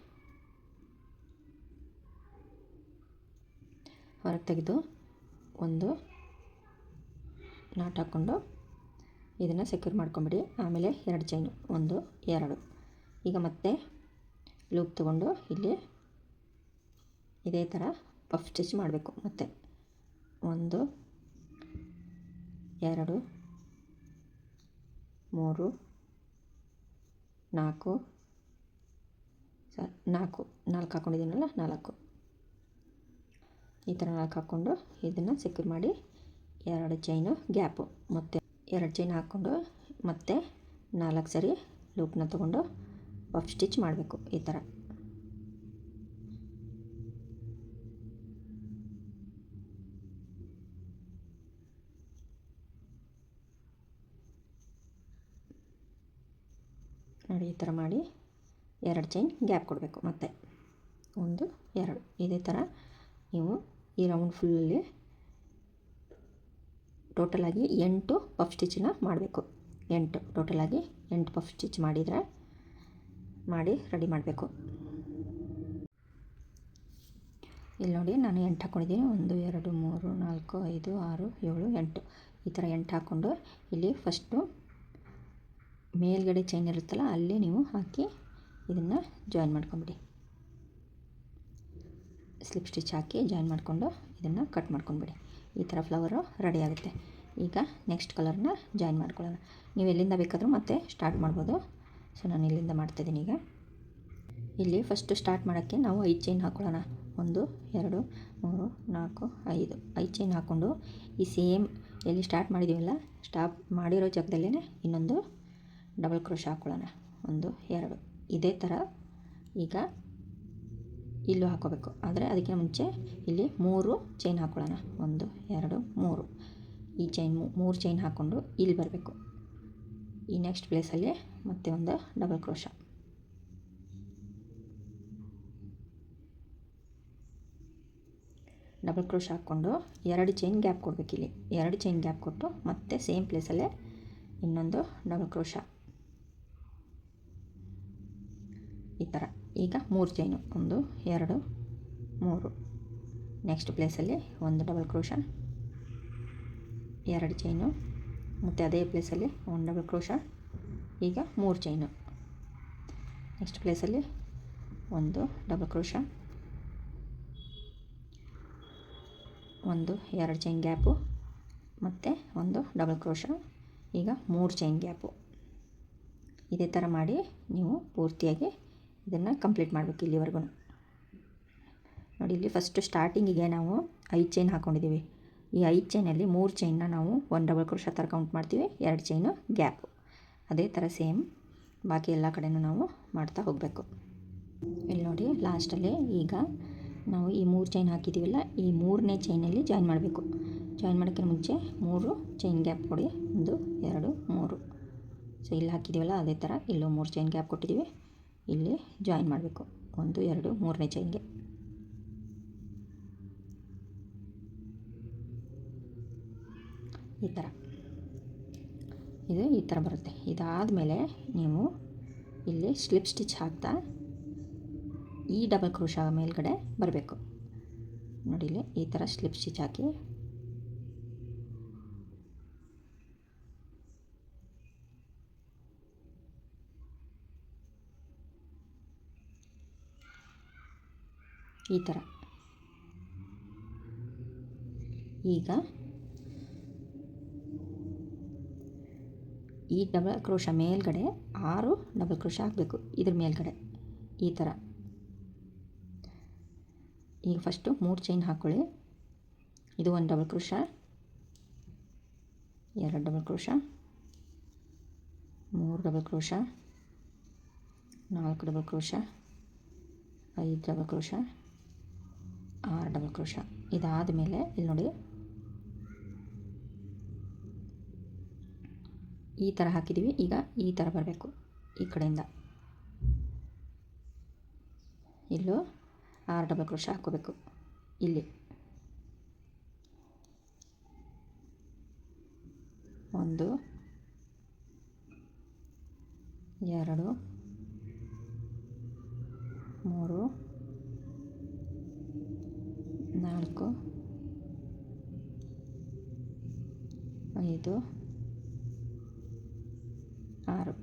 ಹೊರಗೆ ತೆಗೆದು ಒಂದು ನಾಟ್ ಹಾಕ್ಕೊಂಡು ಇದನ್ನು ಸೆಕ್ಯೂರ್ ಮಾಡ್ಕೊಂಬಿಡಿ. ಆಮೇಲೆ 2 ಚೈನು, 1 2. ಈಗ ಮತ್ತೆ ಲೂಪ್ ತೊಗೊಂಡು ಇಲ್ಲಿ ಇದೇ ಥರ ಪಫ್ ಸ್ಟಿಚ್ ಮಾಡಬೇಕು. ಮತ್ತೆ 1 2 3 4 4 ಹಾಕ್ಕೊಂಡಿದ್ದೀನಲ್ಲ, 4 ಈ ಥರ 4 ಹಾಕ್ಕೊಂಡು ಇದನ್ನು ಸೆಕ್ಯೂರ್ ಮಾಡಿ 2 ಚೈನು ಗ್ಯಾಪು, ಮತ್ತು 2 ಚೈನ್ ಹಾಕ್ಕೊಂಡು ಮತ್ತೆ 4 ಸರಿ ಲೂಪ್ನ ತೊಗೊಂಡು ಪಫ್ ಸ್ಟಿಚ್ ಮಾಡಬೇಕು ಈ ಥರ. ನೋಡಿ, ಈ ಥರ ಮಾಡಿ 2 ಚೈನ್ ಗ್ಯಾಪ್ ಕೊಡಬೇಕು. ಮತ್ತೆ 1 2 ಇದೇ ಥರ ನೀವು ಈ ರೌಂಡ್ ಫುಲ್ಲಲ್ಲಿ ಟೋಟಲಾಗಿ 8 ಪಫ್ ಸ್ಟಿಚ್ಚನ್ನ ಮಾಡಬೇಕು. 8 ಟೋಟಲಾಗಿ 8 ಪಫ್ ಸ್ಟಿಚ್ ಮಾಡಿ ರೆಡಿ ಮಾಡಬೇಕು. ಇಲ್ಲಿ ನೋಡಿ, ನಾನು 8 ಹಾಕ್ಕೊಂಡಿದ್ದೀನಿ. 1 2 3 4 5 6 7 8 ಈ ಥರ 8 ಹಾಕ್ಕೊಂಡು ಇಲ್ಲಿ ಫಸ್ಟು ಮೇಲ್ಗಡೆ ಚೈನ್ ಇರುತ್ತಲ್ಲ ಅಲ್ಲಿ ನೀವು ಹಾಕಿ ಇದನ್ನು ಜಾಯಿನ್ ಮಾಡ್ಕೊಂಬಿಡಿ. ಸ್ಲಿಪ್ ಸ್ಟಿಚ್ ಹಾಕಿ ಜಾಯಿನ್ ಮಾಡಿಕೊಂಡು ಇದನ್ನು ಕಟ್ ಮಾಡ್ಕೊಂಬಿಡಿ. ಈ ಥರ ಫ್ಲವರು ರೆಡಿ ಆಗುತ್ತೆ. ಈಗ ನೆಕ್ಸ್ಟ್ ಕಲರ್ನ ಜಾಯಿನ್ ಮಾಡ್ಕೊಳ್ಳೋಣ. ನೀವು ಎಲ್ಲಿಂದ ಬೇಕಾದರೂ ಮತ್ತೆ ಸ್ಟಾರ್ಟ್ ಮಾಡ್ಬೋದು. ಸೊ ನಾನು ಇಲ್ಲಿಂದ ಮಾಡ್ತಾಯಿದ್ದೀನಿ. ಈಗ ಇಲ್ಲಿ ಫಸ್ಟು ಸ್ಟಾರ್ಟ್ ಮಾಡೋಕ್ಕೆ ನಾವು 5 ಚೈನ್ ಹಾಕ್ಕೊಳ್ಳೋಣ. 1 2 3 4 5 ಚೈನ್ ಹಾಕ್ಕೊಂಡು ಈ ಸೇಮ್ ಎಲ್ಲಿ ಸ್ಟಾರ್ಟ್ ಮಾಡಿದ್ದೀವಲ್ಲ, ಸ್ಟಾಪ್ ಮಾಡಿರೋ ಜಾಗದಲ್ಲೇ ಇನ್ನೊಂದು ಡಬಲ್ ಕ್ರೋಶ ಹಾಕ್ಕೊಳ್ಳೋಣ. 1 2 ಇದೇ ಥರ ಈಗ ಇಲ್ಲೂ ಹಾಕ್ಕೋಬೇಕು. ಆದರೆ ಅದಕ್ಕಿಂತ ಮುಂಚೆ ಇಲ್ಲಿ 3 ಚೈನ್ ಹಾಕ್ಕೊಳ್ಳೋಣ. 1 2 3 ಈ ಚೈನ್ 3 ಚೈನ್ ಹಾಕ್ಕೊಂಡು ಇಲ್ಲಿ ಬರಬೇಕು. ಈ ನೆಕ್ಸ್ಟ್ ಪ್ಲೇಸಲ್ಲಿ ಮತ್ತೆ ಒಂದು ಡಬಲ್ ಕ್ರೋಶ. ಡಬಲ್ ಕ್ರೋಶ ಹಾಕ್ಕೊಂಡು 2 ಚೈನ್ ಗ್ಯಾಪ್ ಕೊಡಬೇಕು. ಇಲ್ಲಿ 2 ಚೈನ್ ಗ್ಯಾಪ್ ಕೊಟ್ಟು ಮತ್ತೆ ಸೇಮ್ ಪ್ಲೇಸಲ್ಲೇ ಇನ್ನೊಂದು ಡಬಲ್ ಕ್ರೋಶ ಈ ಥರ. ಈಗ 3 ಚೈನು, 1 2 3 ನೆಕ್ಸ್ಟ್ ಪ್ಲೇಸಲ್ಲಿ ಒಂದು ಡಬಲ್ ಕ್ರೋಶ, 2 ಚೈನು, ಮತ್ತು ಅದೇ ಪ್ಲೇಸಲ್ಲಿ ಒಂದು ಡಬಲ್ ಕ್ರೋಶ. ಈಗ 3 ಚೈನು, ನೆಕ್ಸ್ಟ್ ಪ್ಲೇಸಲ್ಲಿ ಒಂದು ಡಬಲ್ ಕ್ರೋಶ, 1 2 ಚೈನ್ ಗ್ಯಾಪು, ಮತ್ತು ಒಂದು ಡಬಲ್ ಕ್ರೋಶ. ಈಗ 3 ಚೈನ್ ಗ್ಯಾಪು. ಇದೇ ಥರ ಮಾಡಿ ನೀವು ಪೂರ್ತಿಯಾಗಿ ಇದನ್ನು ಕಂಪ್ಲೀಟ್ ಮಾಡಬೇಕು ಇಲ್ಲಿವರೆಗೂ. ನೋಡಿ, ಇಲ್ಲಿ ಫಸ್ಟು ಸ್ಟಾರ್ಟಿಂಗಿಗೆ ನಾವು 5 ಚೈನ್ ಹಾಕ್ಕೊಂಡಿದ್ದೀವಿ. ಈ 5 ಚೈನಲ್ಲಿ 3 ಚೈನ್ನ ನಾವು ಒಂದು ಡಬಲ್ ಕ್ರೋಶ ಥರ ಕೌಂಟ್ ಮಾಡ್ತೀವಿ, 2 ಚೈನು ಗ್ಯಾಪು. ಅದೇ ಥರ ಸೇಮ್ ಬಾಕಿ ಎಲ್ಲ ಕಡೆಯೂ ನಾವು ಮಾಡ್ತಾ ಹೋಗಬೇಕು. ಇಲ್ಲಿ ನೋಡಿ ಲಾಸ್ಟಲ್ಲಿ ಈಗ ನಾವು ಈ 3 ಚೈನ್ ಹಾಕಿದ್ದೀವಲ್ಲ, ಈ 3ನೇ ಚೈನಲ್ಲಿ ಜಾಯಿನ್ ಮಾಡಬೇಕು. ಜಾಯಿನ್ ಮಾಡೋಕ್ಕಿಂತ ಮುಂಚೆ 3 ಚೈನ್ ಗ್ಯಾಪ್ ಕೊಡಿ. 1 2 3. ಸೊ ಇಲ್ಲಿ ಹಾಕಿದ್ದೀವಲ್ಲ ಅದೇ ಥರ ಇಲ್ಲೂ 3 ಚೈನ್ ಗ್ಯಾಪ್ ಕೊಟ್ಟಿದ್ದೀವಿ. ಇಲ್ಲಿ ಜಾಯಿನ್ ಮಾಡಬೇಕು 1 2 3ನೇ ಚೈನ್ಗೆ. ಈ ಥರ ಇದು ಈ ಥರ ಬರುತ್ತೆ. ಇದಾದಮೇಲೆ ನೀವು ಇಲ್ಲಿ ಸ್ಲಿಪ್ ಸ್ಟಿಚ್ ಹಾಕ್ತಾ ಈ ಡಬಲ್ ಕ್ರೋಶಾ ಮೇಲ್ಗಡೆ ಬರಬೇಕು. ನೋಡಿ ಇಲ್ಲಿ ಈ ಥರ ಸ್ಲಿಪ್ ಸ್ಟಿಚ್ ಹಾಕಿ ಈ ಥರ. ಈಗ ಈ ಡಬಲ್ ಕ್ರೋಶಾ ಮೇಲ್ಗಡೆ 6 ಡಬಲ್ ಕ್ರೋಶಾ ಹಾಕಬೇಕು ಇದ್ರ ಮೇಲ್ಗಡೆ ಈ ಥರ. ಈಗ ಫಸ್ಟು 3 ಚೈನ್ ಹಾಕ್ಕೊಳ್ಳಿ. ಇದು 1 double crochet, 2 double crochet, 3 double crochet, 4 double crochet, 5 double crochet, 6 double crochet. ಇದಾದ ಮೇಲೆ ಇಲ್ಲಿ ನೋಡಿ ಈ ಥರ ಹಾಕಿದ್ದೀವಿ. ಈಗ ಈ ಥರ ಬರಬೇಕು ಈ ಕಡೆಯಿಂದ. ಇಲ್ಲೂ 6 ಡಬಲ್ ಕ್ರೋಶಾ ಹಾಕ್ಕೋಬೇಕು. ಇಲ್ಲಿ 1 2 3 4 5 6.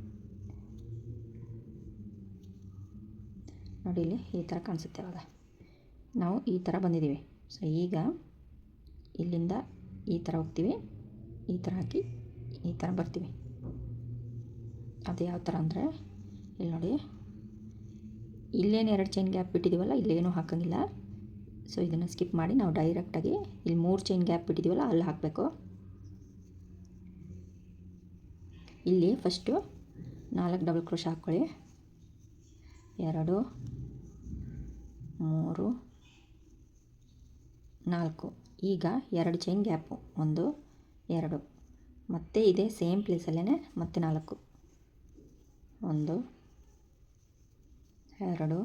ನೋಡಿ ಇಲ್ಲಿ ಈ ಥರ ಕಾಣಿಸುತ್ತೆ. ಅವಾಗ ನಾವು ಈ ಥರ ಬಂದಿದ್ದೀವಿ. ಸೊ ಈಗ ಇಲ್ಲಿಂದ ಈ ಥರ ಹೋಗ್ತೀವಿ, ಈ ಥರ ಹಾಕಿ ಈ ಥರ ಬರ್ತೀವಿ. ಅದು ಯಾವ ಥರ ಅಂದರೆ ಇಲ್ಲಿ ನೋಡಿ ಇಲ್ಲೇನು 2 ಚೈನ್ ಗ್ಯಾಪ್ ಬಿಟ್ಟಿದ್ದೀವಲ್ಲ ಇಲ್ಲೇನೂ ಹಾಕೋಂಗಿಲ್ಲ. ಸೊ ಇದನ್ನು ಸ್ಕಿಪ್ ಮಾಡಿ ನಾವು ಡೈರೆಕ್ಟಾಗಿ ಇಲ್ಲಿ 3 ಚೈನ್ ಗ್ಯಾಪ್ ಬಿಟ್ಟಿದ್ದೀವಲ್ಲ ಅಲ್ಲಿ ಹಾಕಬೇಕು. ಇಲ್ಲಿ ಫಸ್ಟು 4 ಡಬಲ್ ಕ್ರೋಶಾ ಹಾಕ್ಕೊಳ್ಳಿ. 2 3 4. ಈಗ 2 ಚೈನ್ ಗ್ಯಾಪು 1 2 ಮತ್ತೆ ಇದೇ ಸೇಮ್ ಪ್ಲೇಸಲ್ಲೇ ಮತ್ತೆ 4 1 2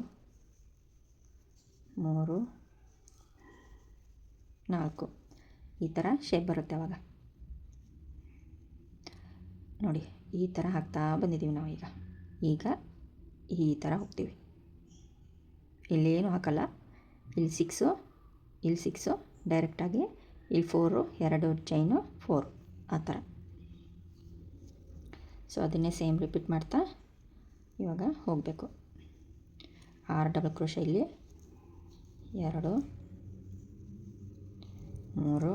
3 4 ಈ ಥರ ಶೇಪ್ ಬರುತ್ತೆ. ಅವಾಗ ನೋಡಿ ಈ ಥರ ಹಾಕ್ತಾ ಬಂದಿದ್ದೀವಿ ನಾವು. ಈಗ ಈ ಥರ ಹೋಗ್ತೀವಿ. ಇಲ್ಲೇನು ಹಾಕಲ್ಲ. ಇಲ್ಲಿ 6 ಇಲ್ಲಿ 6 ಡೈರೆಕ್ಟಾಗಿ ಇಲ್ಲಿ 4 2 ಚೈನು 4 ಆ ಥರ. ಸೊ ಅದನ್ನೇ ಸೇಮ್ ರಿಪೀಟ್ ಮಾಡ್ತಾ ಇವಾಗ ಹೋಗಬೇಕು. 6 ಡಬಲ್ ಕ್ರೋಶಾ ಇಲ್ಲಿ 2 3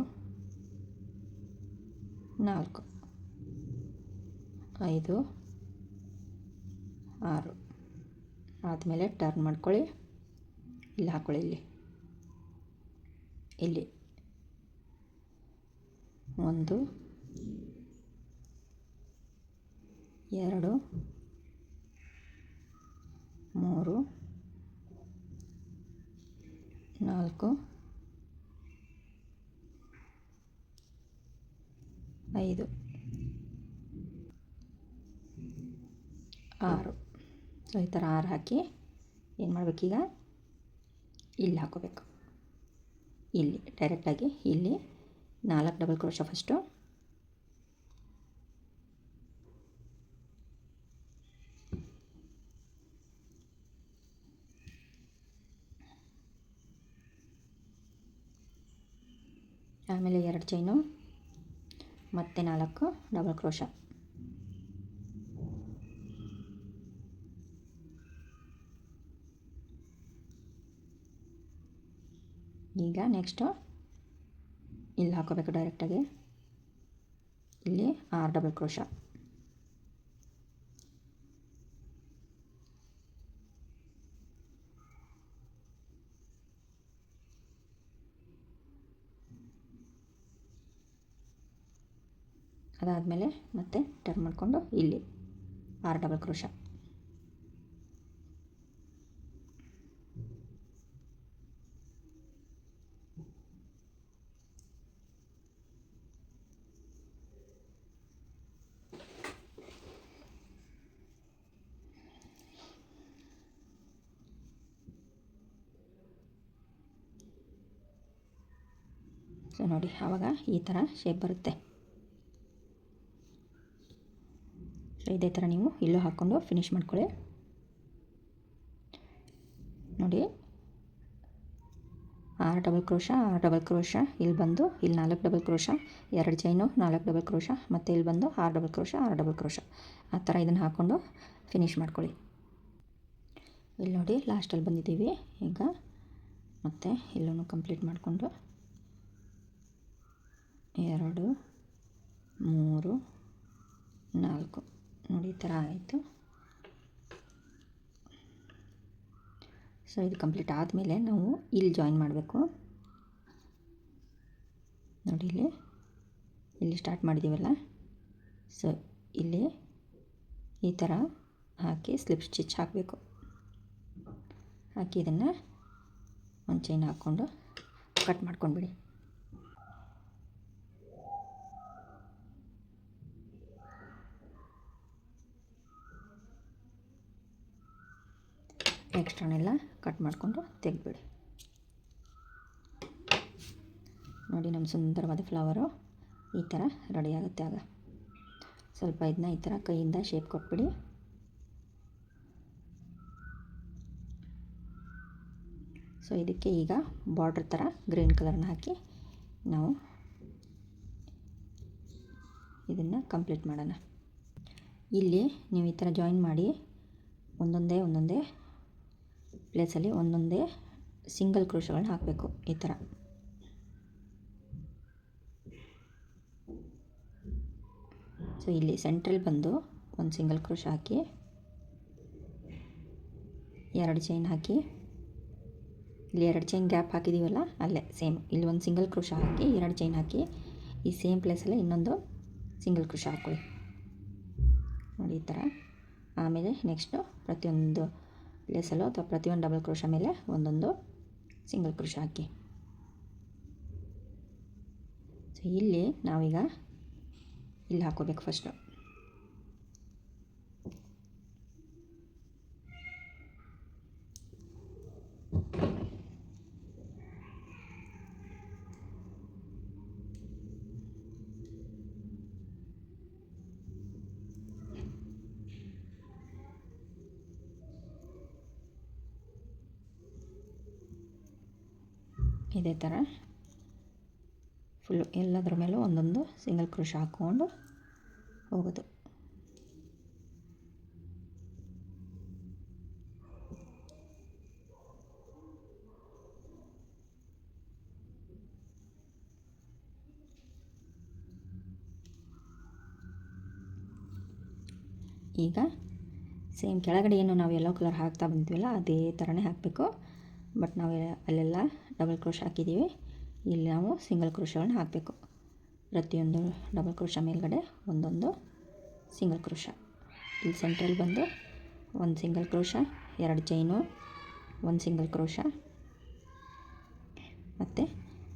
4 5 6 ಆದಮೇಲೆ ಟರ್ನ್ ಮಾಡ್ಕೊಳ್ಳಿ. ಇಲ್ಲಿ ಹಾಕ್ಕೊಳ್ಳಿ. ಇಲ್ಲಿ 1 2 3 4 5 6. ಸೊ ಈ ಥರ 6 ಹಾಕಿ ಏನು ಮಾಡಬೇಕೀಗ ಇಲ್ಲಿ ಹಾಕೋಬೇಕು. ಇಲ್ಲಿ ಡೈರೆಕ್ಟಾಗಿ ಇಲ್ಲಿ 4 ಡಬಲ್ ಕ್ರೋಶಾ ಫಸ್ಟು, ಆಮೇಲೆ 2 ಚೈನು ಮತ್ತೆ 4 ಡಬಲ್ ಕ್ರೋಶಾ. ಈಗ ನೆಕ್ಸ್ಟು ಇಲ್ಲಿ ಹಾಕೋಬೇಕು ಡೈರೆಕ್ಟಾಗಿ. ಇಲ್ಲಿ 6 ಡಬಲ್ ಕ್ರೋಶಾ. ಅದಾದಮೇಲೆ ಮತ್ತೆ ಟರ್ನ್ ಮಾಡಿಕೊಂಡು ಇಲ್ಲಿ 6 ಡಬಲ್ ಕ್ರೋಶಾ. ಸೊ ನೋಡಿ ಆವಾಗ ಈ ಥರ ಶೇಪ್ ಬರುತ್ತೆ. ಸೊ ಇದೇ ಥರ ನೀವು ಇಲ್ಲೂ ಹಾಕ್ಕೊಂಡು ಫಿನಿಷ್ ಮಾಡ್ಕೊಳ್ಳಿ. ನೋಡಿ 6 ಡಬಲ್ ಕ್ರೋಶ ಇಲ್ಲಿ ಬಂದು ಇಲ್ಲಿ 4 double crochet, 2 chain 4 double crochet, ಮತ್ತು ಇಲ್ಲಿ ಬಂದು 6 ಡಬಲ್ ಕ್ರೋಶ 6 ಡಬಲ್ ಕ್ರೋಶ ಆ ಥರ ಇದನ್ನು ಹಾಕ್ಕೊಂಡು ಫಿನಿಷ್ ಮಾಡ್ಕೊಳ್ಳಿ. ಇಲ್ಲಿ ನೋಡಿ ಲಾಸ್ಟಲ್ಲಿ ಬಂದಿದ್ದೀವಿ. ಈಗ ಮತ್ತೆ ಇಲ್ಲೂ ಕಂಪ್ಲೀಟ್ ಮಾಡಿಕೊಂಡು 2 3 4 ನೋಡಿ ಈ ಥರ ಆಯಿತು. ಸೊ ಇದು ಕಂಪ್ಲೀಟ್ ಆದಮೇಲೆ ನಾವು ಇಲ್ಲಿ ಜಾಯಿನ್ ಮಾಡಬೇಕು. ನೋಡಿ ಇಲ್ಲಿ ಸ್ಟಾರ್ಟ್ ಮಾಡಿದ್ದೀವಲ್ಲ, ಸೊ ಇಲ್ಲಿ ಈ ಥರ ಹಾಕಿ ಸ್ಲಿಪ್ ಸ್ಟಿಚ್ ಹಾಕಬೇಕು. ಹಾಕಿ ಇದನ್ನು ಒಂದು ಚೈನ್ ಹಾಕ್ಕೊಂಡು ಕಟ್ ಮಾಡ್ಕೊಂಡ್ಬಿಡಿ. ಎಕ್ಸ್ಟ್ರಾನೆಲ್ಲ ಕಟ್ ಮಾಡಿಕೊಂಡು ತೆಗೆದುಬಿಡಿ. ನೋಡಿ ನಮ್ಮ ಸುಂದರವಾದ ಫ್ಲವರು ಈ ಥರ ರೆಡಿ ಆಗುತ್ತೆ. ಆಗ ಸ್ವಲ್ಪ ಇದನ್ನ ಈ ಥರ ಕೈಯಿಂದ ಶೇಪ್ ಕೊಟ್ಬಿಡಿ. ಸೊ ಇದಕ್ಕೆ ಈಗ ಬಾರ್ಡ್ರ್ ಥರ ಗ್ರೀನ್ ಕಲರ್ನ ಹಾಕಿ ನಾವು ಇದನ್ನು ಕಂಪ್ಲೀಟ್ ಮಾಡೋಣ. ಇಲ್ಲಿ ನೀವು ಈ ಥರ ಜಾಯಿನ್ ಮಾಡಿ ಒಂದೊಂದೇ ಪ್ಲೇಸಲ್ಲಿ ಒಂದೊಂದೇ ಸಿಂಗಲ್ ಕ್ರೋಶಗಳನ್ನ ಹಾಕಬೇಕು. ಈ ಥರ ಸೊ ಇಲ್ಲಿ ಸೆಂಟ್ರಲ್ಲಿ ಬಂದು ಒಂದು ಸಿಂಗಲ್ ಕ್ರೋಶ ಹಾಕಿ 2 ಚೈನ್ ಹಾಕಿ, ಇಲ್ಲಿ 2 ಚೈನ್ ಗ್ಯಾಪ್ ಹಾಕಿದ್ದೀವಲ್ಲ ಅಲ್ಲೇ ಸೇಮ್ ಇಲ್ಲಿ ಒಂದು ಸಿಂಗಲ್ ಕ್ರೋಶ ಹಾಕಿ 2 ಚೈನ್ ಹಾಕಿ ಈ ಸೇಮ್ ಪ್ಲೇಸಲ್ಲಿ ಇನ್ನೊಂದು ಸಿಂಗಲ್ ಕ್ರೋಶ ಹಾಕ್ಕೊಳ್ಳಿ. ನೋಡಿ ಈ ಥರ. ಆಮೇಲೆ ನೆಕ್ಸ್ಟು ಪ್ರತಿಯೊಂದು ಪ್ಲೇಸಲ್ಲೂ ಅಥವಾ ಪ್ರತಿಯೊಂದು ಡಬಲ್ ಕ್ರೋಶ ಮೇಲೆ ಒಂದೊಂದು ಸಿಂಗಲ್ ಕ್ರೋಶ ಹಾಕಿ. ಸೊ ಇಲ್ಲಿ ನಾವೀಗ ಇಲ್ಲಿ ಹಾಕೋಬೇಕು ಫಸ್ಟು. ಇದೇ ಥರ ಫುಲ್ಲು ಎಲ್ಲದರ ಮೇಲೂ ಒಂದೊಂದು ಸಿಂಗಲ್ ಕ್ರೋಶ ಹಾಕ್ಕೊಂಡು ಹೋಗೋದು. ಈಗ ಸೇಮ್ ಕೆಳಗಡೆ ಏನು ನಾವು ಯೆಲ್ಲೋ ಕಲರ್ ಹಾಕ್ತಾ ಬಂದಿದ್ವಲ್ಲ ಅದೇ ಥರನೇ ಹಾಕಬೇಕು. ಬಟ್ ನಾವು ಅಲ್ಲೆಲ್ಲ ಡಬಲ್ ಕ್ರೋಶ ಹಾಕಿದ್ದೀವಿ, ಇಲ್ಲಿ ನಾವು ಸಿಂಗಲ್ ಕ್ರೋಶಗಳನ್ನ ಹಾಕಬೇಕು. ಪ್ರತಿಯೊಂದು ಡಬಲ್ ಕ್ರೋಶ ಮೇಲ್ಗಡೆ ಒಂದೊಂದು ಸಿಂಗಲ್ ಕ್ರೋಶ. ಇಲ್ಲಿ ಸೆಂಟ್ರಲ್ಲಿ ಬಂದು ಒಂದು single crochet, 2 chain, 1 single crochet, ಮತ್ತು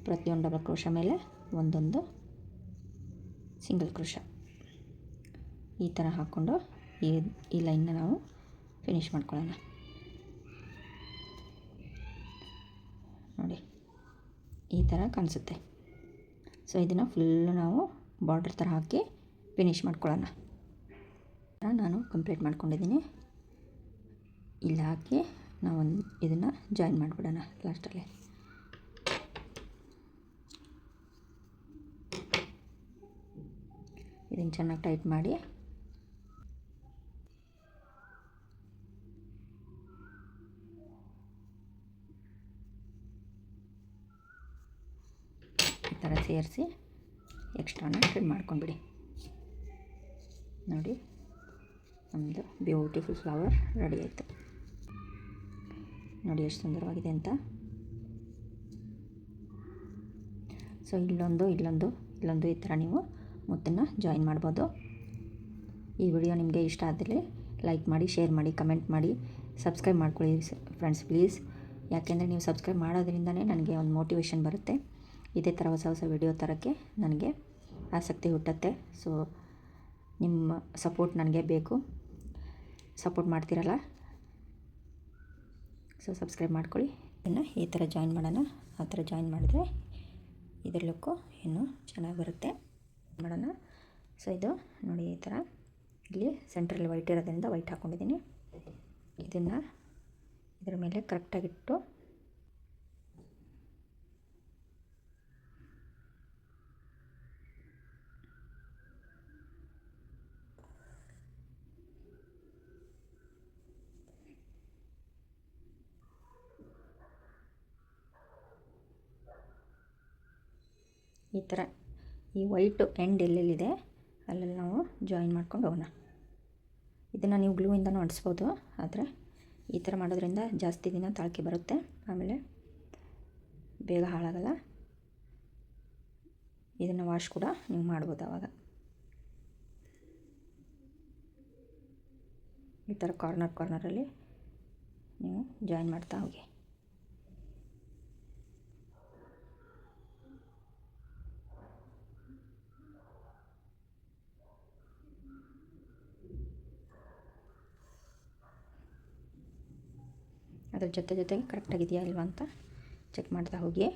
ಪ್ರತಿಯೊಂದು ಡಬಲ್ ಕ್ರೋಶ ಮೇಲೆ ಒಂದೊಂದು ಸಿಂಗಲ್ ಕ್ರೋಶ. ಈ ಥರ ಹಾಕ್ಕೊಂಡು ಈ ಲೈನ್ನ ನಾವು ಫಿನಿಷ್ ಮಾಡ್ಕೊಳ್ಳೋಣ. ನೋಡಿ ಈ ಥರ ಕಾಣಿಸುತ್ತೆ. ಸೊ ಇದನ್ನು ಫುಲ್ಲು ನಾವು ಬಾರ್ಡರ್ ಥರ ಹಾಕಿ ಫಿನಿಷ್ ಮಾಡ್ಕೊಳ್ಳೋಣ. ನಾನು ಕಂಪ್ಲೀಟ್ ಮಾಡ್ಕೊಂಡಿದ್ದೀನಿ. ಇಲ್ಲಿ ಹಾಕಿ ನಾವು ಇದನ್ನು ಜಾಯಿನ್ ಮಾಡಿಬಿಡೋಣ ಲಾಸ್ಟಲ್ಲಿ. ಇದನ್ನು ಚೆನ್ನಾಗಿ ಟೈಟ್ ಮಾಡಿ ಈ ಥರ ಸೇರಿಸಿ ಎಕ್ಸ್ಟ್ರಾನ ಟ್ರಿಮ್ ಮಾಡ್ಕೊಂಡ್ಬಿಡಿ. ನೋಡಿ ನಮ್ಮದು ಬ್ಯೂಟಿಫುಲ್ ಫ್ಲವರ್ ರೆಡಿ ಆಯಿತು. ನೋಡಿ ಎಷ್ಟು ಸುಂದರವಾಗಿದೆ ಅಂತ. ಸೊ ಇಲ್ಲೊಂದು ಈ ಥರ ನೀವು ಮುತ್ತನ್ನು ಜಾಯಿನ್ ಮಾಡ್ಬೋದು. ಈ ವಿಡಿಯೋ ನಿಮಗೆ ಇಷ್ಟ ಆದರೆ ಲೈಕ್ ಮಾಡಿ, ಶೇರ್ ಮಾಡಿ, ಕಮೆಂಟ್ ಮಾಡಿ, ಸಬ್ಸ್ಕ್ರೈಬ್ ಮಾಡ್ಕೊಳ್ಳಿ ಫ್ರೆಂಡ್ಸ್ ಪ್ಲೀಸ್. ಯಾಕೆಂದರೆ ನೀವು ಸಬ್ಸ್ಕ್ರೈಬ್ ಮಾಡೋದ್ರಿಂದನೇ ನನಗೆ ಒಂದು ಮೋಟಿವೇಶನ್ ಬರುತ್ತೆ. ಇದೇ ಥರ ಹೊಸ ವಿಡಿಯೋ ತರೋಕ್ಕೆ ನನಗೆ ಆಸಕ್ತಿ ಹುಟ್ಟುತ್ತೆ. ಸೊ ನಿಮ್ಮ ಸಪೋರ್ಟ್ ನನಗೆ ಬೇಕು. ಸಪೋರ್ಟ್ ಮಾಡ್ತೀರಲ್ಲ, ಸೊ ಸಬ್ಸ್ಕ್ರೈಬ್ ಮಾಡ್ಕೊಳ್ಳಿ. ಇನ್ನು ಈ ಥರ ಜಾಯಿನ್ ಮಾಡೋಣ. ಆ ಥರ ಜಾಯಿನ್ ಮಾಡಿದ್ರೆ ಇದ್ರ ಲುಕ್ಕು ಇನ್ನೂ ಚೆನ್ನಾಗಿ ಬರುತ್ತೆ. ಮಾಡೋಣ. ಸೊ ಇದು ನೋಡಿ ಈ ಥರ ಇಲ್ಲಿ ಸೆಂಟ್ರಲ್ಲಿ ವೈಟ್ ಇರೋದ್ರಿಂದ ವೈಟ್ ಹಾಕ್ಕೊಂಡಿದ್ದೀನಿ. ಇದನ್ನು ಇದರ ಮೇಲೆ ಕರೆಕ್ಟಾಗಿಟ್ಟು ಈ ಥರ ಈ ವೈಟು ಎಂಡ್ ಎಲ್ಲೆಲ್ಲಿದೆ ಅಲ್ಲೆಲ್ಲ ನಾವು ಜಾಯಿನ್ ಮಾಡ್ಕೊಂಡು ಹೋಗೋಣ. ಇದನ್ನು ನೀವು ಗ್ಲೂಯಿಂದನೂ ಅಂಟಿಸ್ಬೋದು, ಆದರೆ ಈ ಥರ ಮಾಡೋದ್ರಿಂದ ಜಾಸ್ತಿ ದಿನ ತಾಳ್ಕೆ ಬರುತ್ತೆ, ಆಮೇಲೆ ಬೇಗ ಹಾಳಾಗಲ್ಲ. ಇದನ್ನು ವಾಶ್ ಕೂಡ ನೀವು ಮಾಡ್ಬೋದು. ಆವಾಗ ಈ ಥರ ಕಾರ್ನರಲ್ಲಿ ನೀವು ಜಾಯಿನ್ ಮಾಡ್ತಾ ಹೋಗಿ. ಅದ್ರ ಜೊತೆಗೆ ಕರೆಕ್ಟಾಗಿದೆಯಾ ಇಲ್ವಾ ಅಂತ ಚೆಕ್ ಮಾಡ್ತಾ ಹೋಗಿ.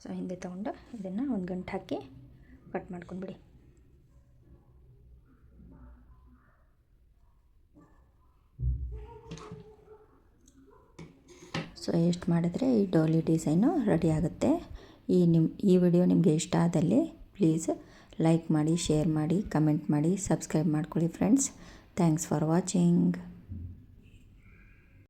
ಸೊ ಹಿಂದೆ ತೊಗೊಂಡು ಇದನ್ನು ಒಂದು ಗಂಟೆ ಹಾಕಿ ಕಟ್ ಮಾಡ್ಕೊಂಡ್ಬಿಡಿ. ಸೊ ಎಷ್ಟು ಮಾಡಿದ್ರೆ ಈ ಡೋಲಿ ಡಿಸೈನು ರೆಡಿ ಆಗುತ್ತೆ. ಈ ವಿಡಿಯೋ ನಿಮಗೆ ಇಷ್ಟ ಆದಲ್ಲಿ ಪ್ಲೀಸ್ ಲೈಕ್ ಮಾಡಿ, ಶೇರ್ ಮಾಡಿ, ಕಮೆಂಟ್ ಮಾಡಿ, ಸಬ್ಸ್ಕ್ರೈಬ್ ಮಾಡ್ಕೊಳ್ಳಿ ಫ್ರೆಂಡ್ಸ್. Thanks for watching.